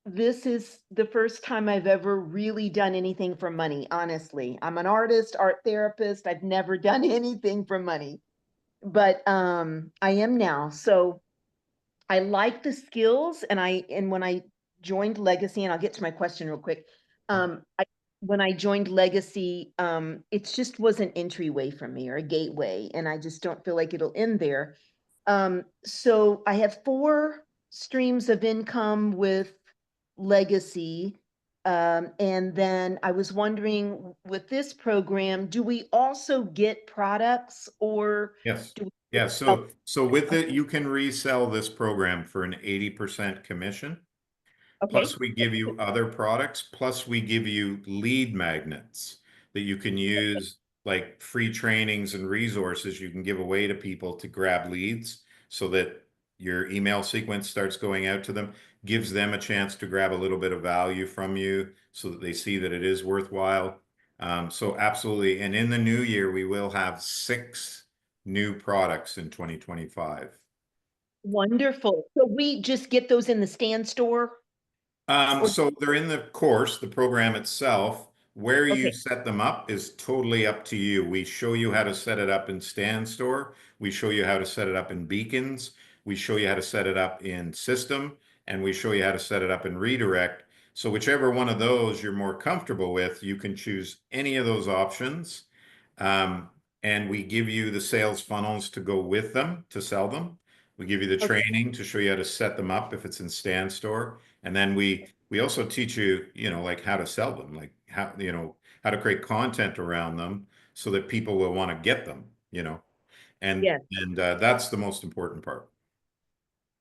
[SPEAKER 4] this is the first time I've ever really done anything for money, honestly. I'm an artist, art therapist. I've never done anything for money, but I am now. So I like the skills, and when I joined Legacy, and I'll get to my question real quick. When I joined Legacy, it just was an entryway for me or a gateway, and I just don't feel like it'll end there. So I have 4 streams of income with Legacy. And then I was wondering, with this program, do we also get products, or
[SPEAKER 1] Yes.
[SPEAKER 4] do we
[SPEAKER 1] Yeah.
[SPEAKER 4] sell?
[SPEAKER 1] So with it, you can resell this program for an 80% commission.
[SPEAKER 4] Okay.
[SPEAKER 1] Plus we give you other products. Plus we give you lead magnets that you can use, like free trainings and resources you can give away to people to grab leads so that your email sequence starts going out to them, gives them a chance to grab a little bit of value from you so that they see that it is worthwhile. So absolutely. And in the new year, we will have 6 new products in 2025.
[SPEAKER 4] Wonderful. So we just get those in the stand store? Or,
[SPEAKER 1] So they're in the course, the program itself. Where you
[SPEAKER 4] okay,
[SPEAKER 1] set them up is totally up to you. We show you how to set it up in Stand Store. We show you how to set it up in Beacons. We show you how to set it up in System, and we show you how to set it up in Redirect. So whichever one of those you're more comfortable with, you can choose any of those options. Um, and we give you the sales funnels to go with them to sell them. We give you the
[SPEAKER 4] okay,
[SPEAKER 1] training to show you how to set them up if it's in Stand Store. And then we also teach you, like how to sell them, like how to create content around them so that people will want to get them. And
[SPEAKER 4] yes.
[SPEAKER 1] that's the most important part.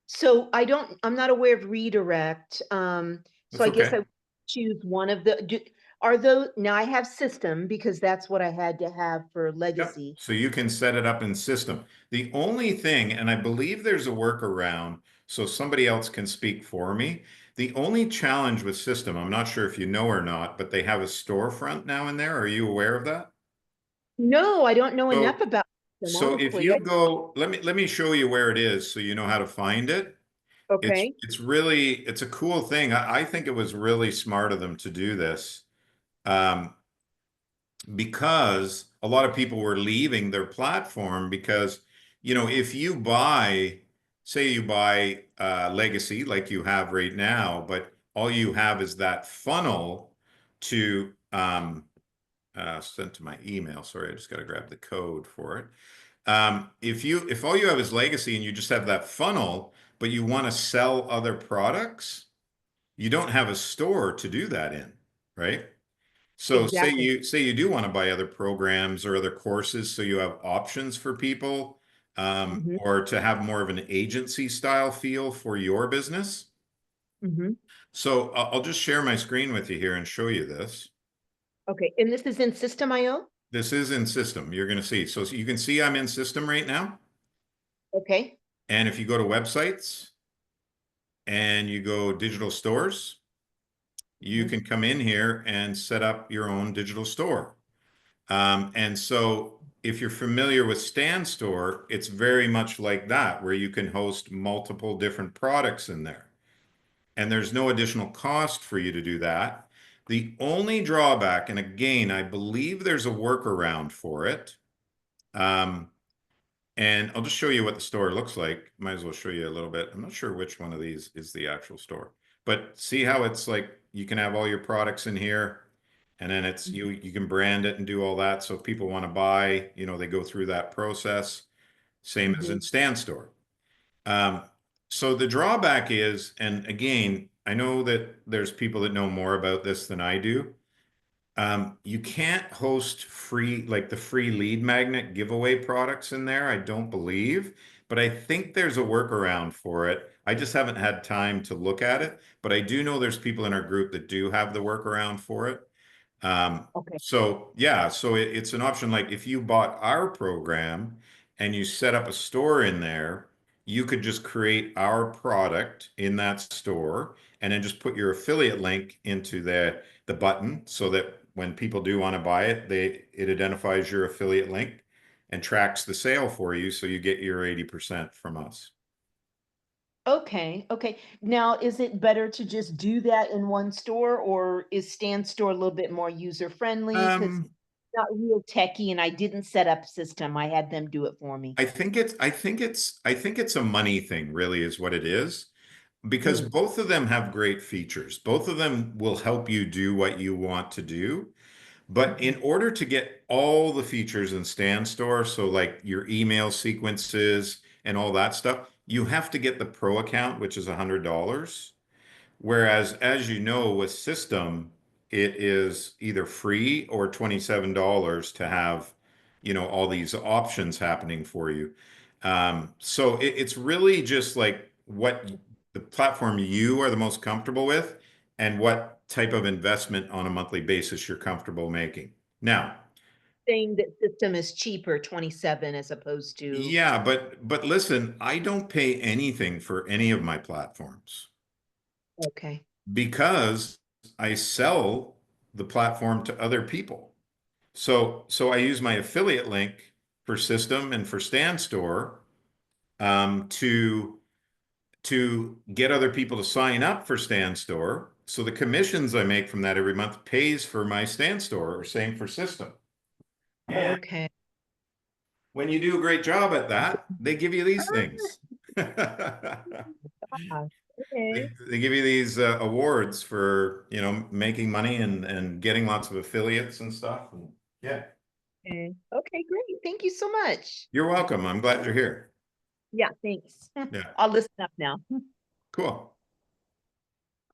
[SPEAKER 4] So I'm not aware of redirect. So
[SPEAKER 1] That's
[SPEAKER 4] I guess
[SPEAKER 1] okay.
[SPEAKER 4] I choose one of are those, now I have system because that's what I had to have for
[SPEAKER 1] Yep.
[SPEAKER 4] legacy.
[SPEAKER 1] So you can set it up in System. The only thing, and I believe there's a workaround, so somebody else can speak for me. The only challenge with System, I'm not sure if you know or not, but they have a storefront now in there. Are you aware of that?
[SPEAKER 4] No, I don't know enough
[SPEAKER 1] So,
[SPEAKER 4] about them,
[SPEAKER 1] so if
[SPEAKER 4] honestly.
[SPEAKER 1] you go, let me show you where it is so you know how to find it. It's
[SPEAKER 4] Okay.
[SPEAKER 1] it's really it's a cool thing. I think it was really smart of them to do this. Um, because a lot of people were leaving their platform because, if you buy, say you buy Legacy like you have right now, but all you have is that funnel to sent to my email. Sorry, I just got to grab the code for it. If all you have is Legacy and you just have that funnel, but you want to sell other products, you don't have a store to do that in, right? So
[SPEAKER 4] Exactly.
[SPEAKER 1] say you do want to buy other programs or other courses, so you have options for people,
[SPEAKER 4] Hmm.
[SPEAKER 1] or to have more of an agency style feel for your business.
[SPEAKER 4] Hmm.
[SPEAKER 1] So I'll just share my screen with you here and show you this.
[SPEAKER 4] Okay. And this is in System.io?
[SPEAKER 1] This is in System. You're going to see. So you can see I'm in System right now.
[SPEAKER 4] Okay.
[SPEAKER 1] And if you go to websites and you go digital stores, you
[SPEAKER 4] Mhm.
[SPEAKER 1] can come in here and set up your own digital store. And so if you're familiar with Stand Store, it's very much like that, where you can host multiple different products in there. And there's no additional cost for you to do that. The only drawback, and again, I believe there's a workaround for it. Um, and I'll just show you what the store looks like. Might as well show you a little bit. I'm not sure which one of these is the actual store, but see how it's like you can have all your products in here, and then it's you can brand it and do all that. So if people want to buy, they go through that process. Same as
[SPEAKER 4] Mhm.
[SPEAKER 1] in Stand Store. Um, so the drawback is, and again, I know that there's people that know more about this than I do. You can't host like the free lead magnet giveaway products in there, I don't believe, but I think there's a workaround for it. I just haven't had time to look at it, but I do know there's people in our group that do have the workaround for it.
[SPEAKER 4] Okay.
[SPEAKER 1] So yeah, so it's an option. Like if you bought our program and you set up a store in there, you could just create our product in that store and then just put your affiliate link into the button so that when people do want to buy it, it identifies your affiliate link and tracks the sale for you, so you get your 80% from us.
[SPEAKER 4] Okay, okay. Now, is it better to just do that in one store, or is Stan Store a little bit more user friendly? Because
[SPEAKER 1] Um,
[SPEAKER 4] not real techy, and I didn't set up system. I had them do it for me.
[SPEAKER 1] I think it's a money thing, really, is what it is, because
[SPEAKER 4] Mm,
[SPEAKER 1] both of them have great features. Both of them will help you do what you want to do. But in
[SPEAKER 4] mhm.
[SPEAKER 1] order to get all the features in Stan Store, so like your email sequences and all that stuff, you have to get the pro account, which is $100. Whereas, as you know, with System, it is either free or $27 to have, all these options happening for you. So it's really just like what the platform you are the most comfortable with and what type of investment on a monthly basis you're comfortable making. Now,
[SPEAKER 4] Saying that system is cheaper, 27 as opposed to,
[SPEAKER 1] yeah, but listen, I don't pay anything for any of my platforms,
[SPEAKER 4] okay.
[SPEAKER 1] because I sell the platform to other people. So I use my affiliate link for System and for Stan Store, to get other people to sign up for Stan Store. So the commissions I make from that every month pays for my Stan Store, or same for System. And
[SPEAKER 4] Okay.
[SPEAKER 1] when you do a great job at that, they give you these
[SPEAKER 4] Ah,
[SPEAKER 1] things.
[SPEAKER 4] gosh. Okay.
[SPEAKER 1] They give you these awards for, making money and getting lots of affiliates and stuff. And yeah,
[SPEAKER 4] Okay. Okay, great. Thank you so much.
[SPEAKER 1] you're welcome. I'm glad you're here.
[SPEAKER 4] Yeah, thanks.
[SPEAKER 1] Yeah,
[SPEAKER 4] I'll listen up now.
[SPEAKER 1] cool.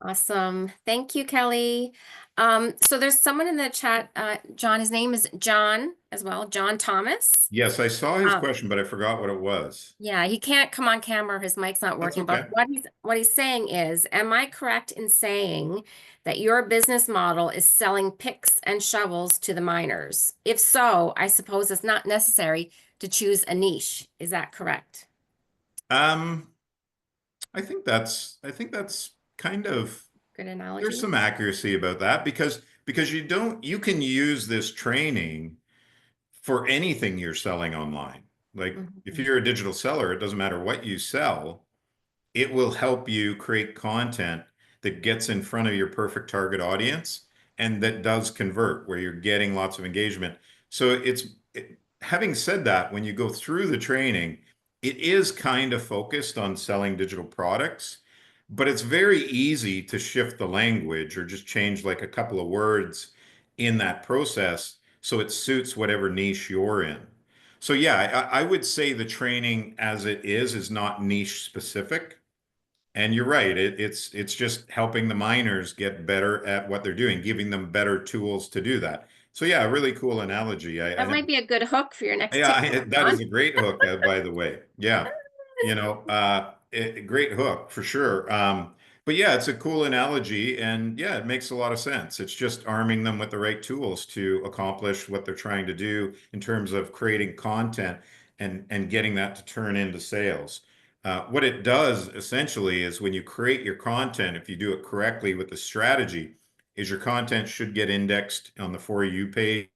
[SPEAKER 2] Awesome. Thank you, Kelly. So there's someone in the chat, John, his name is John as well, John Thomas.
[SPEAKER 1] Yes, I saw his
[SPEAKER 2] Um,
[SPEAKER 1] question, but I forgot what it was.
[SPEAKER 2] Yeah, he can't come on camera. His mic's not
[SPEAKER 1] That's
[SPEAKER 2] working. But
[SPEAKER 1] okay.
[SPEAKER 2] what he's saying is, am I correct in saying that your business model is selling picks and shovels to the miners? If so, I suppose it's not necessary to choose a niche. Is that correct?
[SPEAKER 1] Um, I think that's kind of,
[SPEAKER 2] Good
[SPEAKER 1] there's
[SPEAKER 2] analogy.
[SPEAKER 1] some accuracy about that, because you can use this training for anything you're selling online. Like if
[SPEAKER 2] Mhm.
[SPEAKER 1] you're a digital seller, it doesn't matter what you sell, it will help you create content that gets in front of your perfect target audience and that does convert, where you're getting lots of engagement. So having said that, when you go through the training, it is kind of focused on selling digital products, but it's very easy to shift the language or just change like a couple of words in that process so it suits whatever niche you're in. So yeah, I would say the training as it is not niche specific. And you're right. It's just helping the miners get better at what they're doing, giving them better tools to do that. So yeah, a really cool analogy. I
[SPEAKER 2] That
[SPEAKER 1] think,
[SPEAKER 2] might be a good hook for your next
[SPEAKER 1] yeah,
[SPEAKER 2] TikTok,
[SPEAKER 1] that is
[SPEAKER 2] John.
[SPEAKER 1] a great hook, by the way. Yeah, great hook for sure. But yeah, it's a cool analogy, and yeah, it makes a lot of sense. It's just arming them with the right tools to accomplish what they're trying to do in terms of creating content and getting that to turn into sales. What it does essentially is, when you create your content, if you do it correctly with the strategy, is your content should get indexed on the For You page,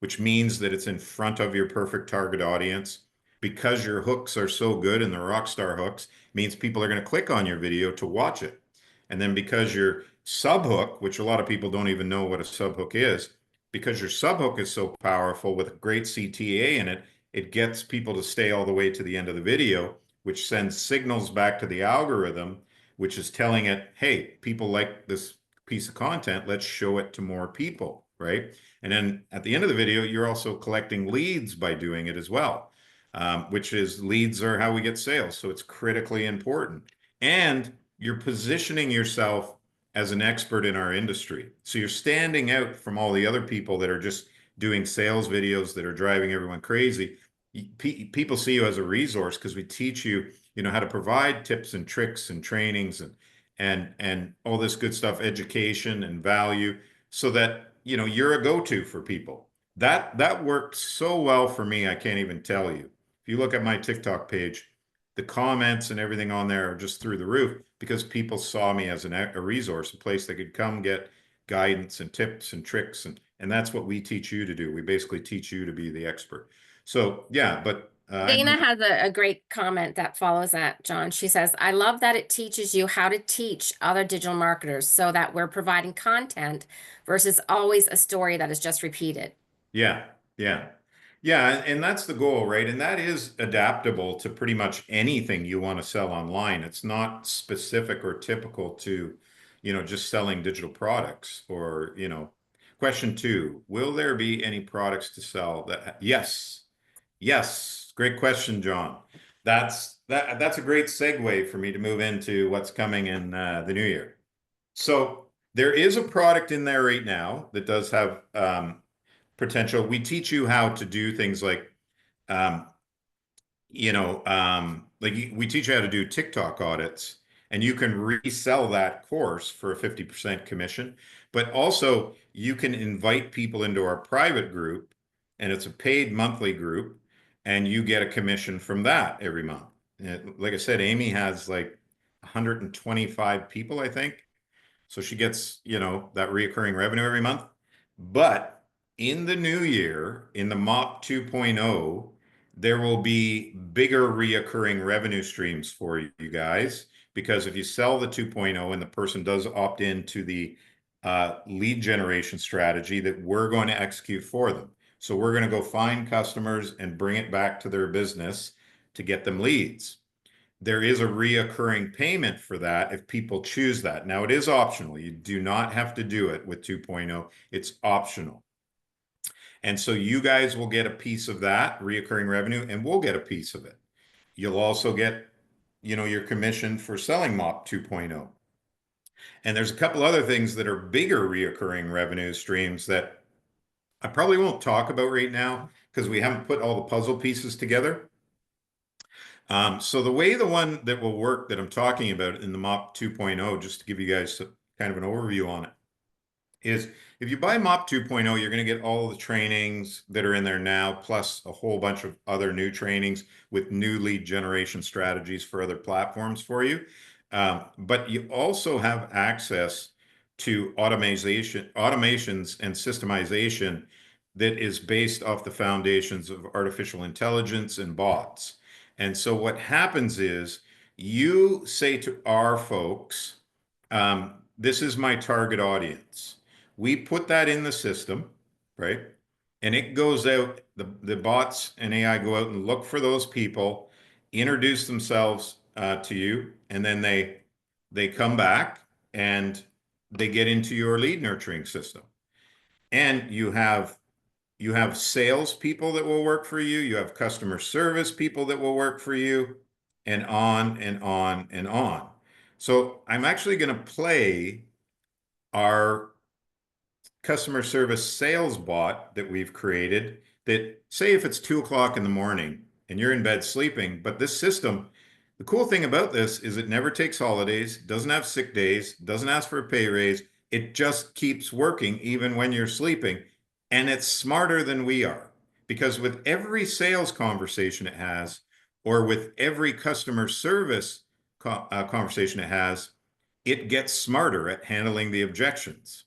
[SPEAKER 1] which means that it's in front of your perfect target audience. Because your hooks are so good, and the rockstar hooks, means people are going to click on your video to watch it. And then because your subhook, which a lot of people don't even know what a subhook is, because your subhook is so powerful with great CTA in it, it gets people to stay all the way to the end of the video, which sends signals back to the algorithm, which is telling it, hey, people like this piece of content, let's show it to more people, right? And then at the end of the video, you're also collecting leads by doing it as well, which is, leads are how we get sales. So it's critically important. And you're positioning yourself as an expert in our industry. So you're standing out from all the other people that are just doing sales videos that are driving everyone crazy. People see you as a resource because we teach you, how to provide tips and tricks and trainings and all this good stuff, education and value, so that you're a go-to for people. That worked so well for me, I can't even tell you. If you look at my TikTok page, the comments and everything on there are just through the roof because people saw me as a resource, a place they could come get guidance and tips and tricks. And that's what we teach you to do. We basically teach you to be the expert. So yeah, but
[SPEAKER 2] Dana has a great comment that follows that, John. She says, I love that it teaches you how to teach other digital marketers so that we're providing content versus always a story that is just repeated.
[SPEAKER 1] yeah, yeah. Yeah, and that's the goal, right? And that is adaptable to pretty much anything you want to sell online. It's not specific or typical to, just selling digital products or, question two, will there be any products to sell that? Yes. Yes. Great question, John. That's a great segue for me to move into what's coming in the new year. So there is a product in there right now that does have potential. We teach you how to do things like, um, we teach you how to do TikTok audits, and you can resell that course for a 50% commission. But also, you can invite people into our private group, and it's a paid monthly group, and you get a commission from that every month. Like I said, Amy has like 125 people, I think. So she gets, that reoccurring revenue every month. But in the new year, in the MOP 2.0, there will be bigger reoccurring revenue streams for you guys. Because if you sell the 2.0 and the person does opt into the lead generation strategy that we're going to execute for them. So we're going to go find customers and bring it back to their business to get them leads. There is a reoccurring payment for that if people choose that. Now, it is optional. You do not have to do it with 2.0. It's optional. And so you guys will get a piece of that reoccurring revenue, and we'll get a piece of it. You'll also get, your commission for selling MOP 2.0. And there's a couple other things that are bigger reoccurring revenue streams that I probably won't talk about right now because we haven't put all the puzzle pieces together. So the one that will work that I'm talking about in the MOP 2.0, just to give you guys kind of an overview on it, is if you buy MOP 2.0, you're going to get all the trainings that are in there now, plus a whole bunch of other new trainings with new lead generation strategies for other platforms for you. But you also have access to automations and systemization that is based off the foundations of artificial intelligence and bots. And so what happens is you say to our folks, this is my target audience. We put that in the system, right? And it goes out, the bots and AI go out and look for those people, introduce themselves to you, and then they come back and they get into your lead nurturing system. And you have sales people that will work for you, you have customer service people that will work for you, and on and on and on. So I'm actually going to play our customer service sales bot that we've created that, say if it's 2 o'clock in the morning and you're in bed sleeping, but this system, the cool thing about this is it never takes holidays, doesn't have sick days, doesn't ask for a pay raise. It just keeps working even when you're sleeping. And it's smarter than we are because with every sales conversation it has, or with every customer service conversation it has, it gets smarter at handling the objections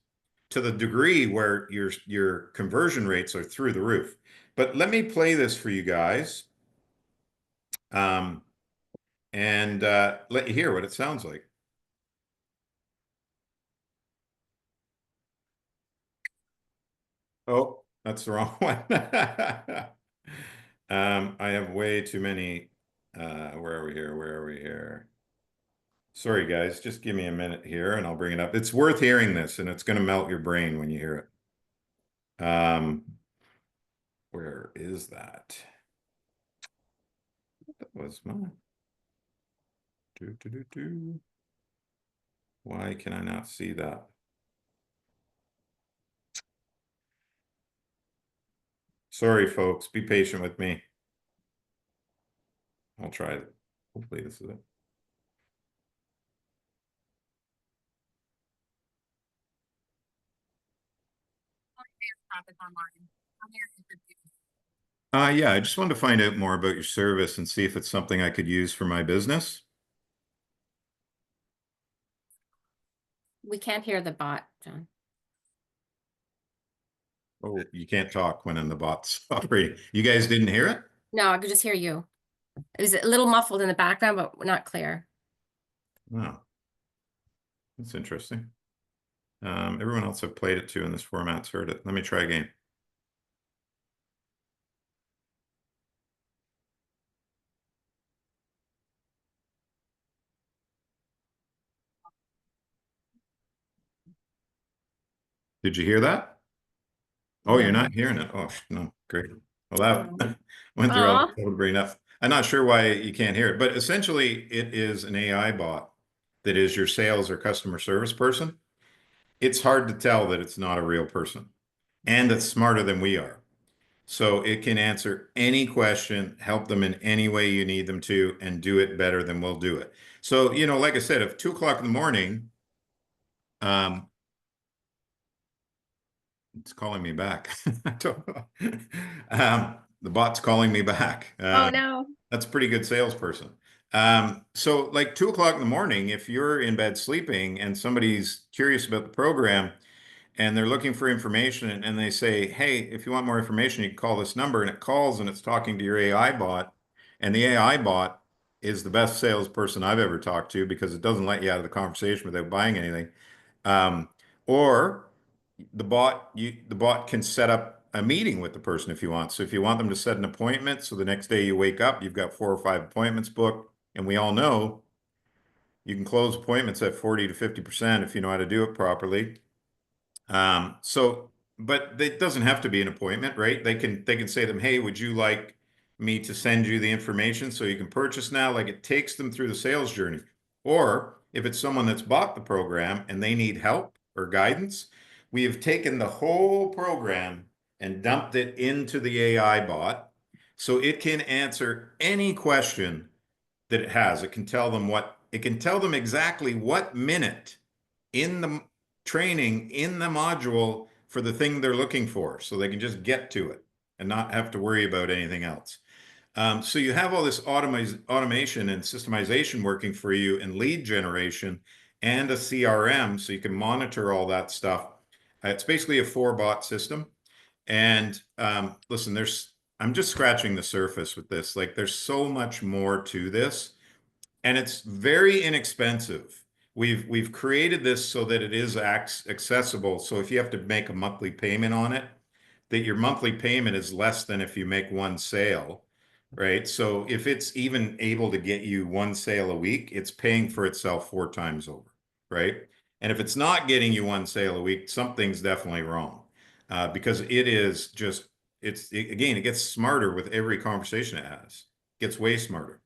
[SPEAKER 1] to the degree where your conversion rates are through the roof. But let me play this for you guys, and let you hear what it sounds like. Oh, that's the wrong one. I have way too many. Where are we here? Where are we here? Sorry, guys. Just give me a minute here, and I'll bring it up. It's worth hearing this, and it's going to melt your brain when you hear it. Where is that? That was mine. Why can I not see that? Sorry, folks. Be patient with me. I'll try it. Hopefully this is it. Yeah, I just wanted to find out more about your service and see if it's something I could use for my business.
[SPEAKER 2] We can't hear the bot, John.
[SPEAKER 1] Oh, you can't talk when in the bot's operating. You guys didn't hear it?
[SPEAKER 2] No, I could just hear you. It was a little muffled in the background, but not clear.
[SPEAKER 1] Oh, that's interesting. Everyone else I've played it to in this format's heard it. Let me try again. Did you hear that? Oh, you're
[SPEAKER 2] No.
[SPEAKER 1] not hearing it. Oh, no, great. Well, that went through all
[SPEAKER 2] Aw.
[SPEAKER 1] the code brain enough. I'm not sure why you can't hear it, but essentially it is an AI bot that is your sales or customer service person. It's hard to tell that it's not a real person, and it's smarter than we are. So it can answer any question, help them in any way you need them to, and do it better than we'll do it. So, like I said, if 2 o'clock in the morning, um, it's calling me back. I don't know. The bot's calling me back.
[SPEAKER 2] Oh, no.
[SPEAKER 1] That's a pretty good salesperson. So like 2 o'clock in the morning, if you're in bed sleeping and somebody's curious about the program and they're looking for information and they say, hey, if you want more information, you can call this number, and it calls and it's talking to your AI bot. And the AI bot is the best salesperson I've ever talked to because it doesn't let you out of the conversation without buying anything. Um, or the bot can set up a meeting with the person if you want. So if you want them to set an appointment, so the next day you wake up, you've got 4 or 5 appointments booked, and we all know you can close appointments at 40 to 50% if you know how to do it properly. So, but it doesn't have to be an appointment, right? They can say to them, hey, would you like me to send you the information so you can purchase now? Like, it takes them through the sales journey. Or if it's someone that's bought the program and they need help or guidance, we have taken the whole program and dumped it into the AI bot so it can answer any question that it has. It can tell them exactly what minute in the training in the module for the thing they're looking for, so they can just get to it and not have to worry about anything else. So you have all this automation and systemization working for you in lead generation and a CRM, so you can monitor all that stuff. It's basically a 4-bot system. And listen, I'm just scratching the surface with this. Like, there's so much more to this, and it's very inexpensive. We've created this so that it is accessible. So if you have to make a monthly payment on it, that your monthly payment is less than if you make one sale, right? So if it's even able to get you one sale a week, it's paying for itself 4 times over, right? And if it's not getting you one sale a week, something's definitely wrong, because it is just again, it gets smarter with every conversation it has. It gets way smarter.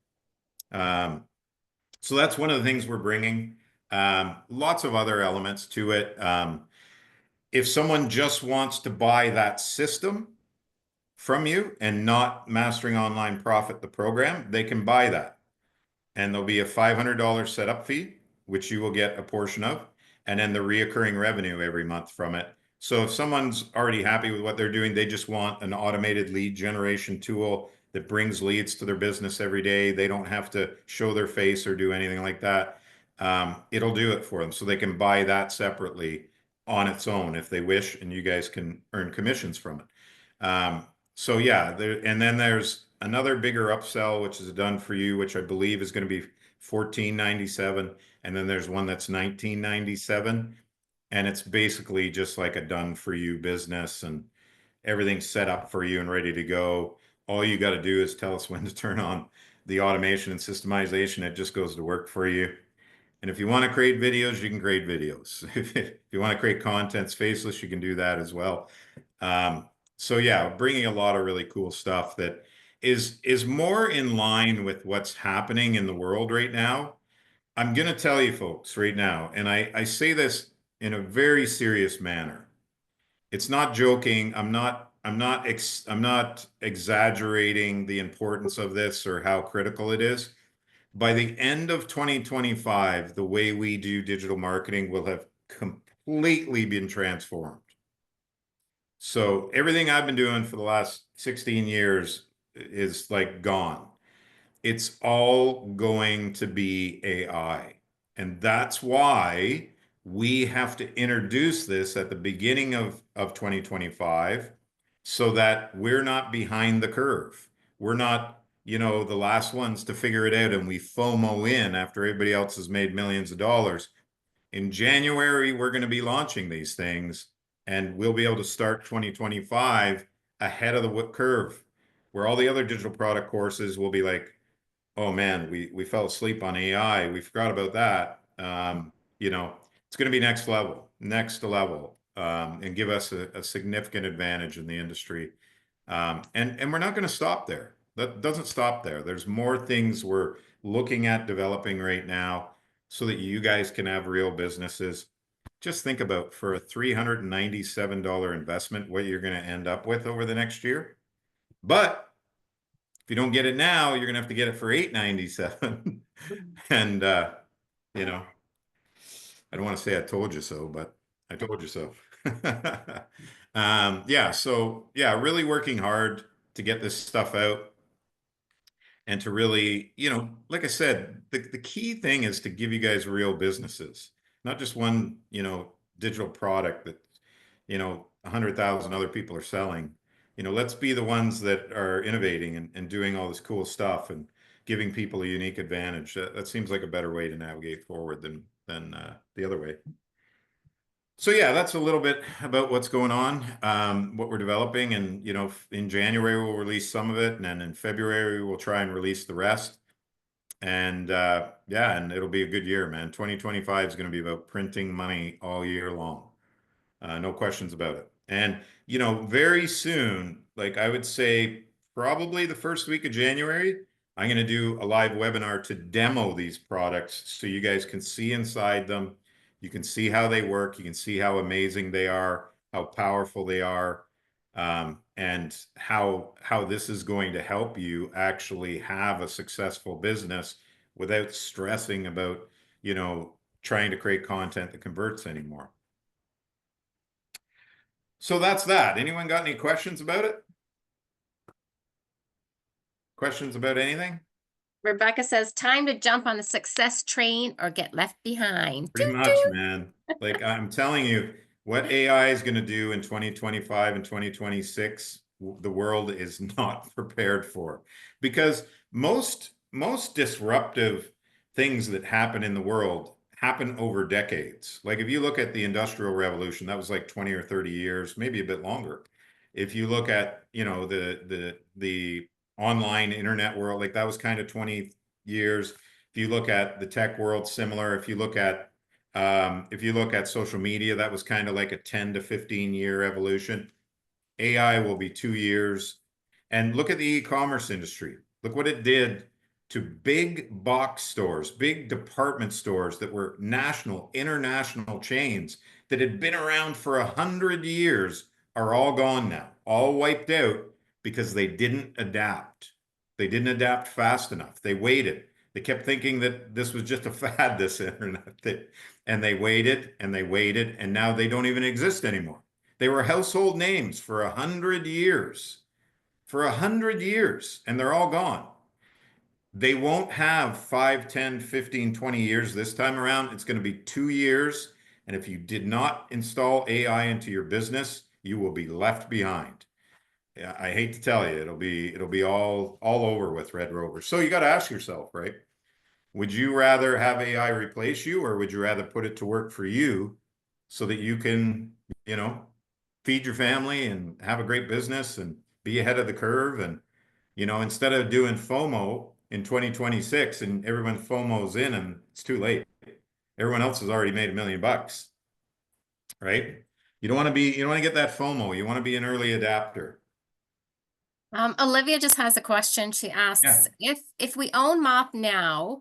[SPEAKER 1] So that's one of the things we're bringing. Lots of other elements to it. If someone just wants to buy that system from you and not Mastering Online Profit, the program, they can buy that. And there'll be a $500 setup fee, which you will get a portion of, and then the reoccurring revenue every month from it. So if someone's already happy with what they're doing, they just want an automated lead generation tool that brings leads to their business every day. They don't have to show their face or do anything like that. It'll do it for them. So they can buy that separately on its own if they wish, and you guys can earn commissions from it. So yeah, and then there's another bigger upsell, which is done for you, which I believe is going to be $14.97, and then there's one that's $19.97, and it's basically just like a done for you business, and everything's set up for you and ready to go. All you got to do is tell us when to turn on the automation and systemization. It just goes to work for you. And if you want to create videos, you can create videos. If you want to create contents faceless, you can do that as well. So yeah, bringing a lot of really cool stuff that is more in line with what's happening in the world right now. I'm going to tell you folks right now, and I say this in a very serious manner. It's not joking. I'm not exaggerating the importance of this or how critical it is. By the end of 2025, the way we do digital marketing will have completely been transformed. So everything I've been doing for the last 16 years is like gone. It's all going to be AI. And that's why we have to introduce this at the beginning of 2025 so that we're not behind the curve. We're not, the last ones to figure it out and we FOMO in after everybody else has made millions of dollars. In January, we're going to be launching these things and we'll be able to start 2025 ahead of the curve, where all the other digital product courses will be like, oh man, we fell asleep on AI. We forgot about that. It's going to be next level, and give us a significant advantage in the industry. And we're not going to stop there. That doesn't stop there. There's more things we're looking at developing right now so that you guys can have real businesses. Just think about, for a $397 investment, what you're going to end up with over the next year. But if you don't get it now, you're gonna have to get it for $897. And I don't want to say I told you so, but I told you so. Really working hard to get this stuff out and to really, like I said, the key thing is to give you guys real businesses, not just one, digital product that, 100,000 other people are selling. Let's be the ones that are innovating and doing all this cool stuff and giving people a unique advantage. That seems like a better way to navigate forward than the other way. So yeah, that's a little bit about what's going on, what we're developing, and in January we'll release some of it, and then in February we'll try and release the rest. And and it'll be a good year, man. 2025 is going to be about printing money all year long. No questions about it. And, very soon, like I would say probably the first week of January, I'm going to do a live webinar to demo these products so you guys can see inside them. You can see how they work. You can see how amazing they are, how powerful they are, and how this is going to help you actually have a successful business without stressing about, trying to create content that converts anymore. So that's that. Anyone got any questions about it? Questions about anything?
[SPEAKER 2] Rebecca says, time to jump on the success train or get left behind.
[SPEAKER 1] Pretty
[SPEAKER 2] Toot,
[SPEAKER 1] much,
[SPEAKER 2] toot.
[SPEAKER 1] man. Like I'm telling you, what AI is going to do in 2025 and 2026, the world is not prepared for, because most disruptive things that happen in the world happen over decades. Like if you look at the Industrial Revolution, that was like 20 or 30 years, maybe a bit longer. If you look at, the online internet world, like that was kind of 20 years. If you look at the tech world, similar. If you look at social media, that was kind of like a 10 to 15 year evolution. AI will be 2 years. And look at the e-commerce industry. Look what it did to big box stores, big department stores that were national, international chains that had been around for 100 years are all gone now, all wiped out because they didn't adapt. They didn't adapt fast enough. They waited. They kept thinking that this was just a fad, this internet, and they waited and they waited, and now they don't even exist anymore. They were household names for 100 years, and they're all gone. They won't have 5, 10, 15, 20 years this time around. It's going to be 2 years. And if you did not install AI into your business, you will be left behind. Yeah, I hate to tell you, it'll be all over with Red Rover. So you got to ask yourself, right? Would you rather have AI replace you, or would you rather put it to work for you so that you can, feed your family and have a great business and be ahead of the curve? And, instead of doing FOMO in 2026 and everyone FOMO's in and it's too late. Everyone else has already made $1 million, right? You don't want to get that FOMO. You want to be an early adapter.
[SPEAKER 2] Olivia just has a question. She asks, if we own MOP now,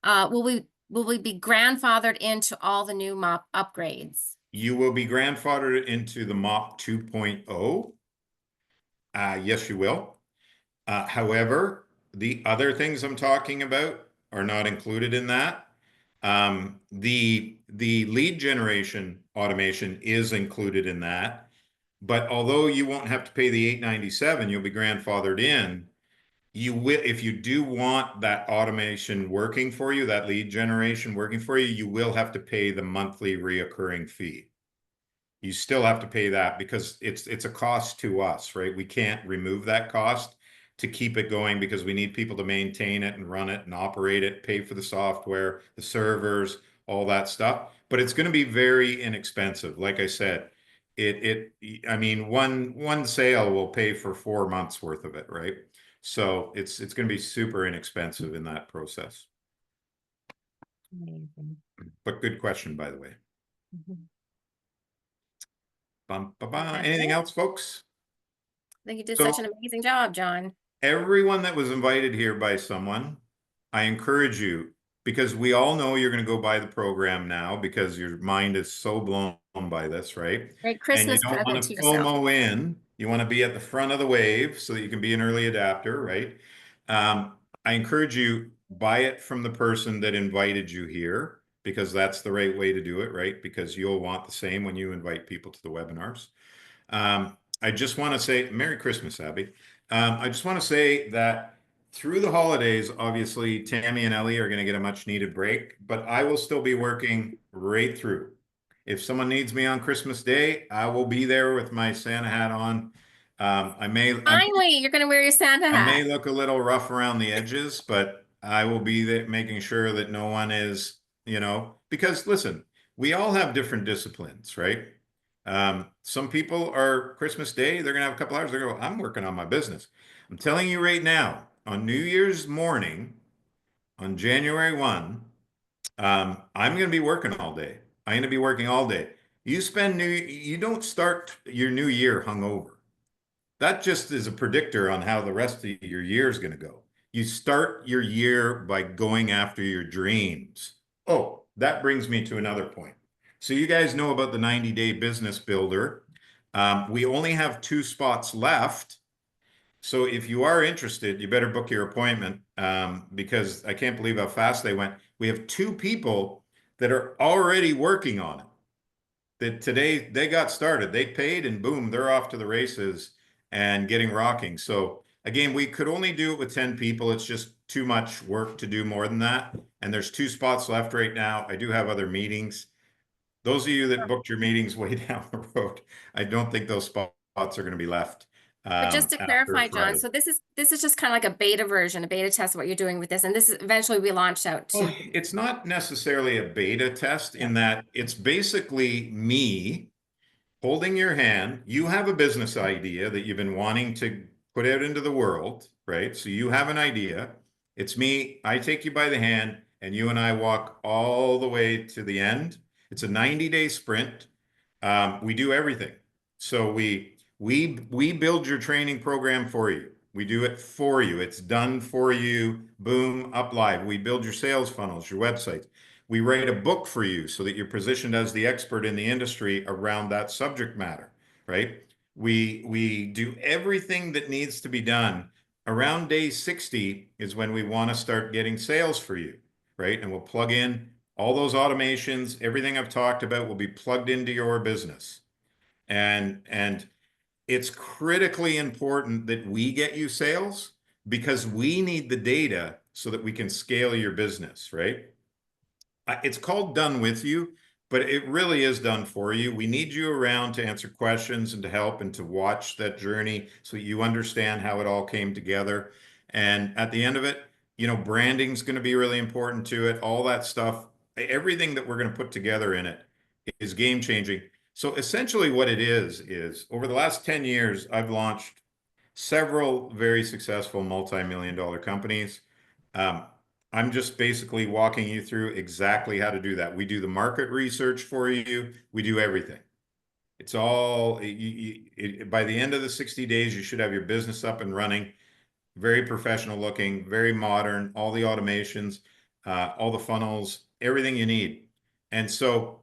[SPEAKER 2] will we be grandfathered into all the new MOP upgrades?
[SPEAKER 1] You will be grandfathered into the MOP 2.0. Yes, you will. However, the other things I'm talking about are not included in that. The lead generation automation is included in that. But although you won't have to pay the $897, you'll be grandfathered in. You will, if you do want that automation working for you, that lead generation working for you, you will have to pay the monthly reoccurring fee. You still have to pay that because it's a cost to us, right? We can't remove that cost to keep it going because we need people to maintain it and run it and operate it, pay for the software, the servers, all that stuff. But it's going to be very inexpensive. Like I said, I mean, one sale will pay for 4 months worth of it, right? So it's going to be super inexpensive in that process.
[SPEAKER 2] Amazing.
[SPEAKER 1] But good question, by the way.
[SPEAKER 2] Mhm.
[SPEAKER 1] Bum, ba, ba.
[SPEAKER 2] That's
[SPEAKER 1] Anything
[SPEAKER 2] it.
[SPEAKER 1] else, folks?
[SPEAKER 2] I think you did
[SPEAKER 1] So-
[SPEAKER 2] such an amazing job, John.
[SPEAKER 1] Everyone that was invited here by someone, I encourage you, because we all know you're going to go buy the program now because your mind is so blown by this, right?
[SPEAKER 2] Great
[SPEAKER 1] And you
[SPEAKER 2] Christmas
[SPEAKER 1] don't
[SPEAKER 2] present
[SPEAKER 1] want
[SPEAKER 2] to
[SPEAKER 1] to
[SPEAKER 2] yourself.
[SPEAKER 1] FOMO in. You want to be at the front of the wave so that you can be an early adapter, right? I encourage you, buy it from the person that invited you here because that's the right way to do it, right? Because you'll want the same when you invite people to the webinars. I just want to say Merry Christmas, Abby. I just want to say that through the holidays, obviously, Tammy and Ellie are going to get a much needed break, but I will still be working right through. If someone needs me on Christmas Day, I will be there with my Santa hat on.
[SPEAKER 2] Finally, you're going to wear your Santa
[SPEAKER 1] I may
[SPEAKER 2] hat.
[SPEAKER 1] look a little rough around the edges, but I will be there making sure that no one is, because listen, we all have different disciplines, right? Some people are Christmas Day, they're gonna have a couple hours, they're going, I'm working on my business. I'm telling you right now, on New Year's morning, on January 1, I'm gonna be working all day. I'm gonna be working all day. You don't start your new year hungover. That just is a predictor on how the rest of your year is going to go. You start your year by going after your dreams. Oh, that brings me to another point. So you guys know about the 90-day business builder. We only have 2 spots left. So if you are interested, you better book your appointment because I can't believe how fast they went. We have 2 people that are already working on it. That today they got started, they paid, and boom, they're off to the races and getting rocking. So again, we could only do it with 10 people. It's just too much work to do more than that. And there's 2 spots left right now. I do have other meetings. Those of you that booked your meetings way down the road, I don't think those spots are going to be left
[SPEAKER 2] But just to
[SPEAKER 1] after
[SPEAKER 2] clarify, John,
[SPEAKER 1] Friday.
[SPEAKER 2] so this is just kind of like a beta version, a beta test of what you're doing with this, and this is eventually we launched out
[SPEAKER 1] Well,
[SPEAKER 2] to.
[SPEAKER 1] it's not necessarily a beta test
[SPEAKER 2] Yeah.
[SPEAKER 1] in that it's basically me holding your hand. You have a business idea that you've been wanting to put out into the world, right? So you have an idea. It's me. I take you by the hand and you and I walk all the way to the end. It's a 90-day sprint. We do everything. So we build your training program for you. We do it for you. It's done for you. Boom, up live. We build your sales funnels, your websites. We write a book for you so that you're positioned as the expert in the industry around that subject matter, right? We do everything that needs to be done. Around day 60 is when we want to start getting sales for you, right? And we'll plug in all those automations, everything I've talked about will be plugged into your business. And it's critically important that we get you sales because we need the data so that we can scale your business, right? It's called done with you, but it really is done for you. We need you around to answer questions and to help and to watch that journey so you understand how it all came together. And at the end of it, branding is going to be really important to it. All that stuff, everything that we're going to put together in it is game changing. So essentially what it is over the last 10 years, I've launched several very successful multi-million dollar companies. Um, I'm just basically walking you through exactly how to do that. We do the market research for you. We do everything. It's all, by the end of the 60 days, you should have your business up and running, very professional looking, very modern, all the automations, all the funnels, everything you need. And so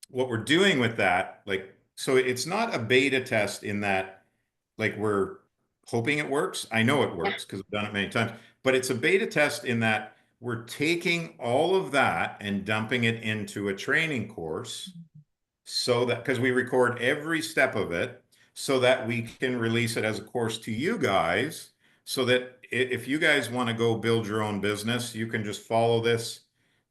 [SPEAKER 1] what we're doing with that, so it's not a beta test in that, we're hoping it works. I know it
[SPEAKER 2] Yeah.
[SPEAKER 1] works because I've done it many times, but it's a beta test in that we're taking all of that and dumping it into a training course so that because we record every step of it so that we can release it as a course to you guys, so that if you guys want to go build your own business, you can just follow this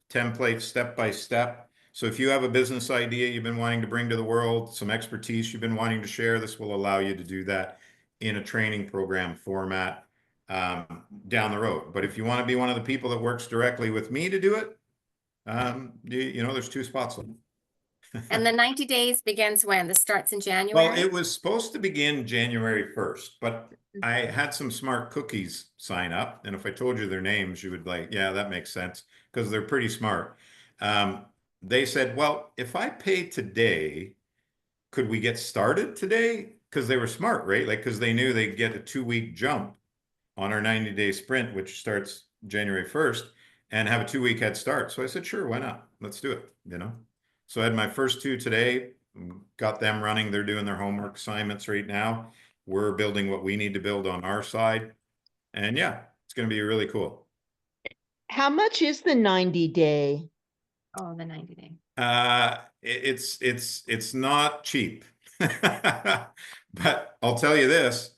[SPEAKER 1] template step by step. So if you have a business idea you've been wanting to bring to the world, some expertise you've been wanting to share, this will allow you to do that in a training program format down the road. But if you want to be one of the people that works directly with me to do it, you know, there's 2 spots left.
[SPEAKER 2] And the 90 days begins when? This starts in
[SPEAKER 1] Well,
[SPEAKER 2] January?
[SPEAKER 1] it was supposed to begin January 1st, but I had some smart cookies sign up. And if I told you their names, you would like, yeah, that makes sense, because they're pretty smart. They said, well, if I pay today, could we get started today? Because they were smart, right? Like, because they knew they'd get a 2-week jump on our 90-day sprint, which starts January 1st, and have a 2-week head start. So I said, sure, why not? Let's do it, you know? So I had my first 2 today, got them running. They're doing their homework assignments right now. We're building what we need to build on our side. And yeah, it's going to be really cool.
[SPEAKER 4] How much is the 90-day?
[SPEAKER 2] Oh, the 90 day.
[SPEAKER 1] It's not cheap. But I'll tell you this,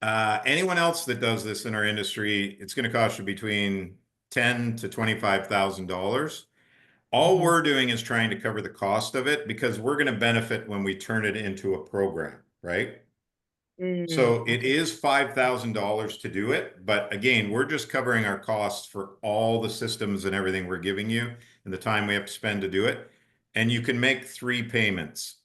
[SPEAKER 1] anyone else that does this in our industry, it's going to cost you between $10,000 to $25,000. All
[SPEAKER 4] Mhm.
[SPEAKER 1] we're doing is trying to cover the cost of it, because we're going to benefit when we turn it into a program, right? So it
[SPEAKER 4] Okay.
[SPEAKER 1] is $5,000 to do it, but again, we're just covering our costs for all the systems and everything we're giving you and the time we have to spend to do it. And you can make 3 payments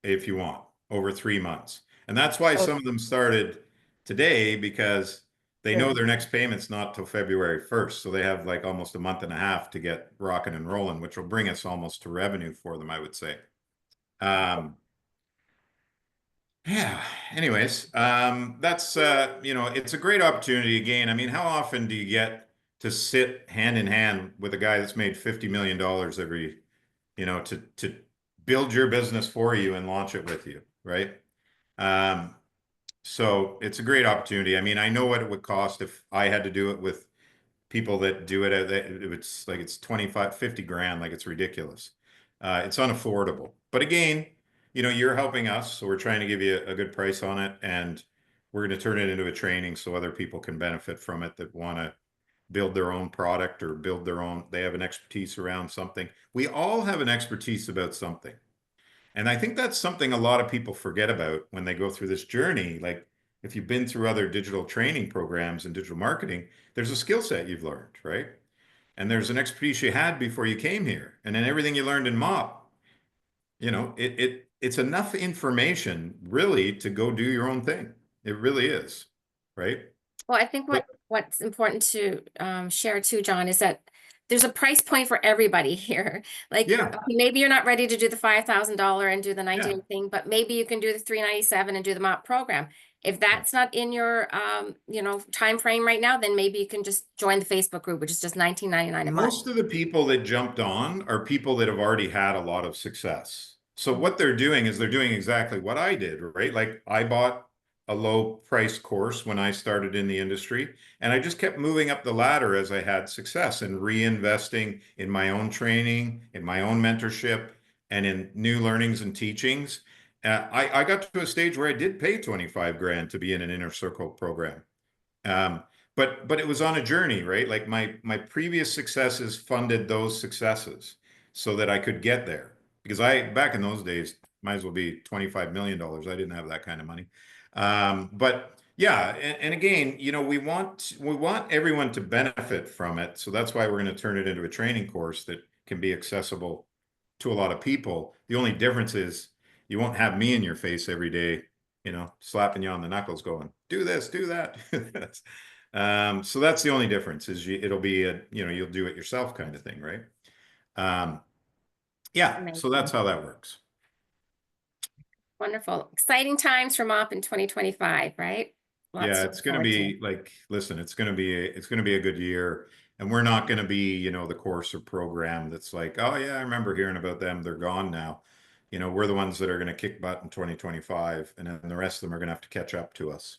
[SPEAKER 1] if you want over 3 months. And that's why
[SPEAKER 4] Oh,
[SPEAKER 1] some of them started today, because they know
[SPEAKER 4] sure.
[SPEAKER 1] their next payment's not till February 1st. So they have like almost a month and a half to get rocking and rolling, which will bring us almost to revenue for them, I would say. Yeah, anyways, that's you know, it's a great opportunity again. I mean, how often do you get to sit hand in hand with a guy that's made $50 million every, you know, to build your business for you and launch it with you, right? Um, so it's a great opportunity. I mean, I know what it would cost if I had to do it with people that do it. It's like it's 25, 50 grand, like it's ridiculous. It's unaffordable. But again, you know, you're helping us, so we're trying to give you a good price on it, and we're going to turn it into a training so other people can benefit from it that want to build their own product or build their own, they have an expertise around something. We all have an expertise about something. And I think that's something a lot of people forget about when they go through this journey. Like, if you've been through other digital training programs and digital marketing, there's a skill set you've learned, right? And there's an expertise you had before you came here. And then everything you learned in MOP, you know, it's enough information really to go do your own thing. It really is, right?
[SPEAKER 2] Well, I think what's important to share too, John, is that there's a price point for everybody here. Like,
[SPEAKER 1] Yeah,
[SPEAKER 2] okay, maybe you're not ready to do the $5,000 and do the 90
[SPEAKER 1] yeah.
[SPEAKER 2] day thing, but maybe you can do the 397 and do the MOP program. If that's not in your you know, time frame right now, then maybe you can just join the Facebook group, which is just $19.99 a month.
[SPEAKER 1] Most of the people that jumped on are people that have already had a lot of success. So what they're doing is they're doing exactly what I did, right? Like, I bought a low price course when I started in the industry, and I just kept moving up the ladder as I had success and reinvesting in my own training, in my own mentorship, and in new learnings and teachings. I got to a stage where I did pay 25 grand to be in an inner circle program. Um, but it was on a journey, right? Like, my previous successes funded those successes so that I could get there. Because back in those days, might as well be $25 million. I didn't have that kind of money. But yeah, and again, you know, we want everyone to benefit from it. So that's why we're going to turn it into a training course that can be accessible to a lot of people. The only difference is you won't have me in your face every day, you know, slapping you on the knuckles going, do this, do that. So that's the only difference, is it'll be a, you know, you'll do it yourself kind of thing, right? Yeah, so that's
[SPEAKER 2] Amazing.
[SPEAKER 1] how that works.
[SPEAKER 2] Wonderful. Exciting times for MOP in 2025, right? Lots
[SPEAKER 1] Yeah,
[SPEAKER 2] to
[SPEAKER 1] it's
[SPEAKER 2] look
[SPEAKER 1] going to
[SPEAKER 2] forward to.
[SPEAKER 1] be like, listen, it's going to be a good year, and we're not going to be, you know, the course or program that's like, oh yeah, I remember hearing about them. They're gone now. You know, we're the ones that are going to kick butt in 2025, and then the rest of them are going to have to catch up to us.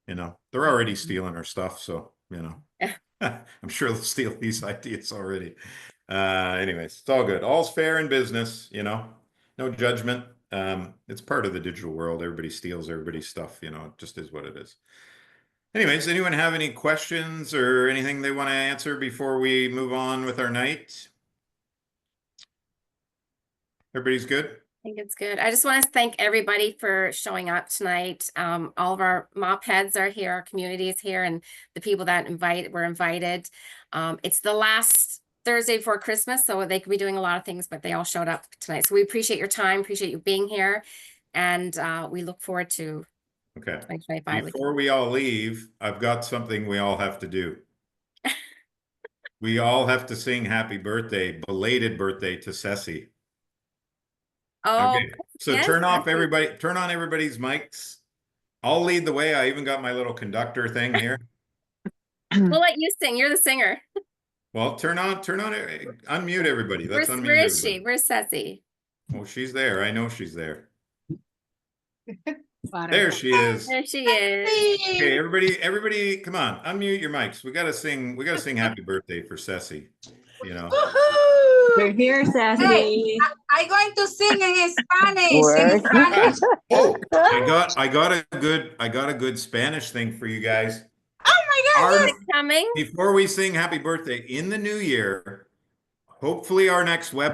[SPEAKER 1] You know, they're already stealing our stuff, so, you know, I'm sure they'll steal these ideas already. Anyways, it's all good. All's fair in business, you know, no judgment. it's part of the digital world. Everybody steals everybody's stuff, you know, it just is what it is. Anyways, anyone have any questions or anything they want to answer before we move on with our night? Everybody's good?
[SPEAKER 2] I think it's good. I just want to thank everybody for showing up tonight. All of our mop heads are here, our community is here, and the people that were invited. It's the last Thursday before Christmas, so they could be doing a lot of things, but they all showed up tonight. So we appreciate your time, appreciate you being here, and we look forward to
[SPEAKER 1] Okay.
[SPEAKER 2] 2025.
[SPEAKER 1] Before we all leave, I've got something we all have to do. We all have to sing happy birthday, belated birthday to Ceci.
[SPEAKER 2] Oh,
[SPEAKER 1] Okay, so
[SPEAKER 2] yes,
[SPEAKER 1] turn on
[SPEAKER 2] Ceci.
[SPEAKER 1] everybody's mics. I'll lead the way. I even got my little conductor thing here.
[SPEAKER 2] We'll let you sing. You're the singer.
[SPEAKER 1] Well, unmute everybody. Let's unmute
[SPEAKER 2] Where is she?
[SPEAKER 1] everybody.
[SPEAKER 2] Where's Ceci?
[SPEAKER 1] Oh, she's there. I know she's there. There she is.
[SPEAKER 2] There she is.
[SPEAKER 1] Okay, everybody, come on, unmute your mics. We gotta sing happy birthday for Ceci. You know.
[SPEAKER 5] We're here, Sassy.
[SPEAKER 6] Hey, I'm going to sing in Spanish.
[SPEAKER 5] Work.
[SPEAKER 1] Oh, I got a good Spanish thing for you guys.
[SPEAKER 6] Oh my God!
[SPEAKER 2] Is it coming?
[SPEAKER 1] Before we sing happy birthday in the new year, hopefully our next live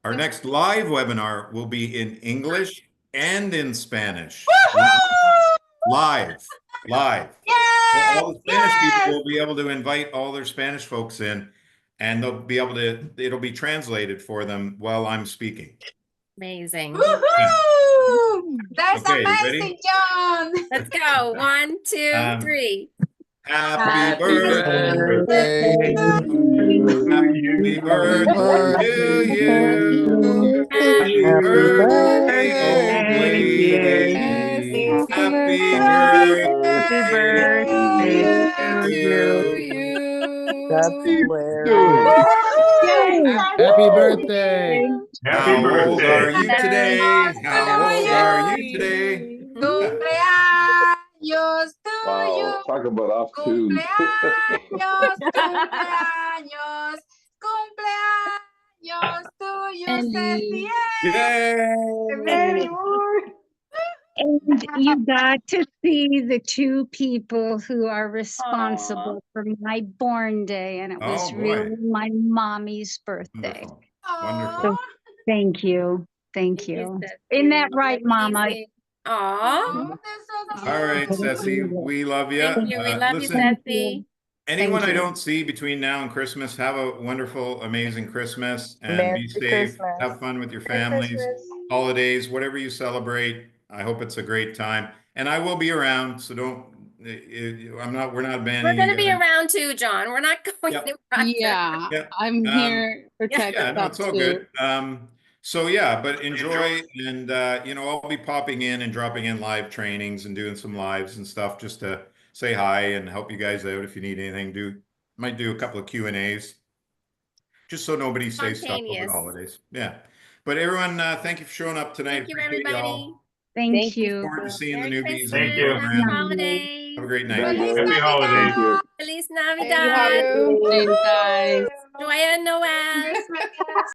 [SPEAKER 1] webinar will be in English and in Spanish. Live.
[SPEAKER 6] Yes!
[SPEAKER 1] So all the Spanish people will be able to invite all their Spanish folks in, and it'll be translated for them while I'm speaking.
[SPEAKER 2] Amazing.
[SPEAKER 6] Woohoo! That's
[SPEAKER 1] Okay, you
[SPEAKER 6] amazing,
[SPEAKER 1] ready?
[SPEAKER 6] John.
[SPEAKER 2] Let's go. 1, 2, 3.
[SPEAKER 1] Happy birthday to you. Happy birthday to you. Happy birthday, oh lady. Happy birthday to you.
[SPEAKER 7] Happy birthday.
[SPEAKER 1] How old are you today? How old are you today?
[SPEAKER 6] Cumpleaños to you.
[SPEAKER 8] Wow, talk about off tune.
[SPEAKER 6] Cumpleaños, cumpleaños, cumpleaños to you, Ceci.
[SPEAKER 1] Yay!
[SPEAKER 9] And you got to see the two people who are responsible for my born day, and it was
[SPEAKER 1] Oh, boy.
[SPEAKER 9] really my mommy's birthday.
[SPEAKER 1] Wonderful.
[SPEAKER 6] Aw.
[SPEAKER 1] Wonderful.
[SPEAKER 9] Thank you. Thank you. Isn't that right, Mama?
[SPEAKER 2] Aw.
[SPEAKER 6] Oh, that's so
[SPEAKER 1] All right,
[SPEAKER 9] Thank
[SPEAKER 1] Ceci,
[SPEAKER 9] you.
[SPEAKER 1] we love you.
[SPEAKER 2] Thank you. We love you,
[SPEAKER 1] Listen,
[SPEAKER 2] Ceci.
[SPEAKER 1] anyone
[SPEAKER 9] Thank
[SPEAKER 1] I
[SPEAKER 9] you.
[SPEAKER 1] don't see between now and Christmas, have a wonderful, amazing Christmas and
[SPEAKER 5] Merry
[SPEAKER 1] be safe.
[SPEAKER 5] Christmas.
[SPEAKER 1] Have fun with your
[SPEAKER 5] Merry
[SPEAKER 1] families,
[SPEAKER 5] Christmas.
[SPEAKER 1] holidays, whatever you celebrate. I hope it's a great time. And I will be around, so we're not
[SPEAKER 2] We're
[SPEAKER 1] abandoning
[SPEAKER 2] going
[SPEAKER 1] you
[SPEAKER 2] to be
[SPEAKER 1] guys.
[SPEAKER 2] around too, John. We're not going
[SPEAKER 1] Yep.
[SPEAKER 2] anywhere.
[SPEAKER 10] Yeah,
[SPEAKER 1] Yeah.
[SPEAKER 10] I'm here for
[SPEAKER 2] yeah.
[SPEAKER 10] tech
[SPEAKER 1] Yeah, no,
[SPEAKER 10] stuff
[SPEAKER 1] it's all
[SPEAKER 10] too.
[SPEAKER 1] good. So yeah, but enjoy and I'll be popping in and dropping in live trainings and doing some lives and stuff just to say hi and help you guys out if you need anything. Might do a couple of Q&As just so nobody stays stuck over
[SPEAKER 2] Spontaneous.
[SPEAKER 1] the holidays. Yeah. But everyone, thank you for showing up tonight.
[SPEAKER 2] Thank you,
[SPEAKER 1] Appreciate
[SPEAKER 2] everybody.
[SPEAKER 1] y'all.
[SPEAKER 9] Thank
[SPEAKER 1] Look
[SPEAKER 9] you.
[SPEAKER 1] forward to seeing the
[SPEAKER 2] Merry
[SPEAKER 1] newbies.
[SPEAKER 2] Christmas.
[SPEAKER 1] and
[SPEAKER 2] Happy
[SPEAKER 1] around.
[SPEAKER 2] holidays.
[SPEAKER 1] Have a great night.
[SPEAKER 8] Thank you.
[SPEAKER 6] Happy holidays.
[SPEAKER 8] Thank you.
[SPEAKER 2] Feliz
[SPEAKER 6] Thank
[SPEAKER 2] Navidad.
[SPEAKER 6] you.
[SPEAKER 10] Thanks, guys.
[SPEAKER 2] Joyeux Noël.
[SPEAKER 6] Merry Christmas.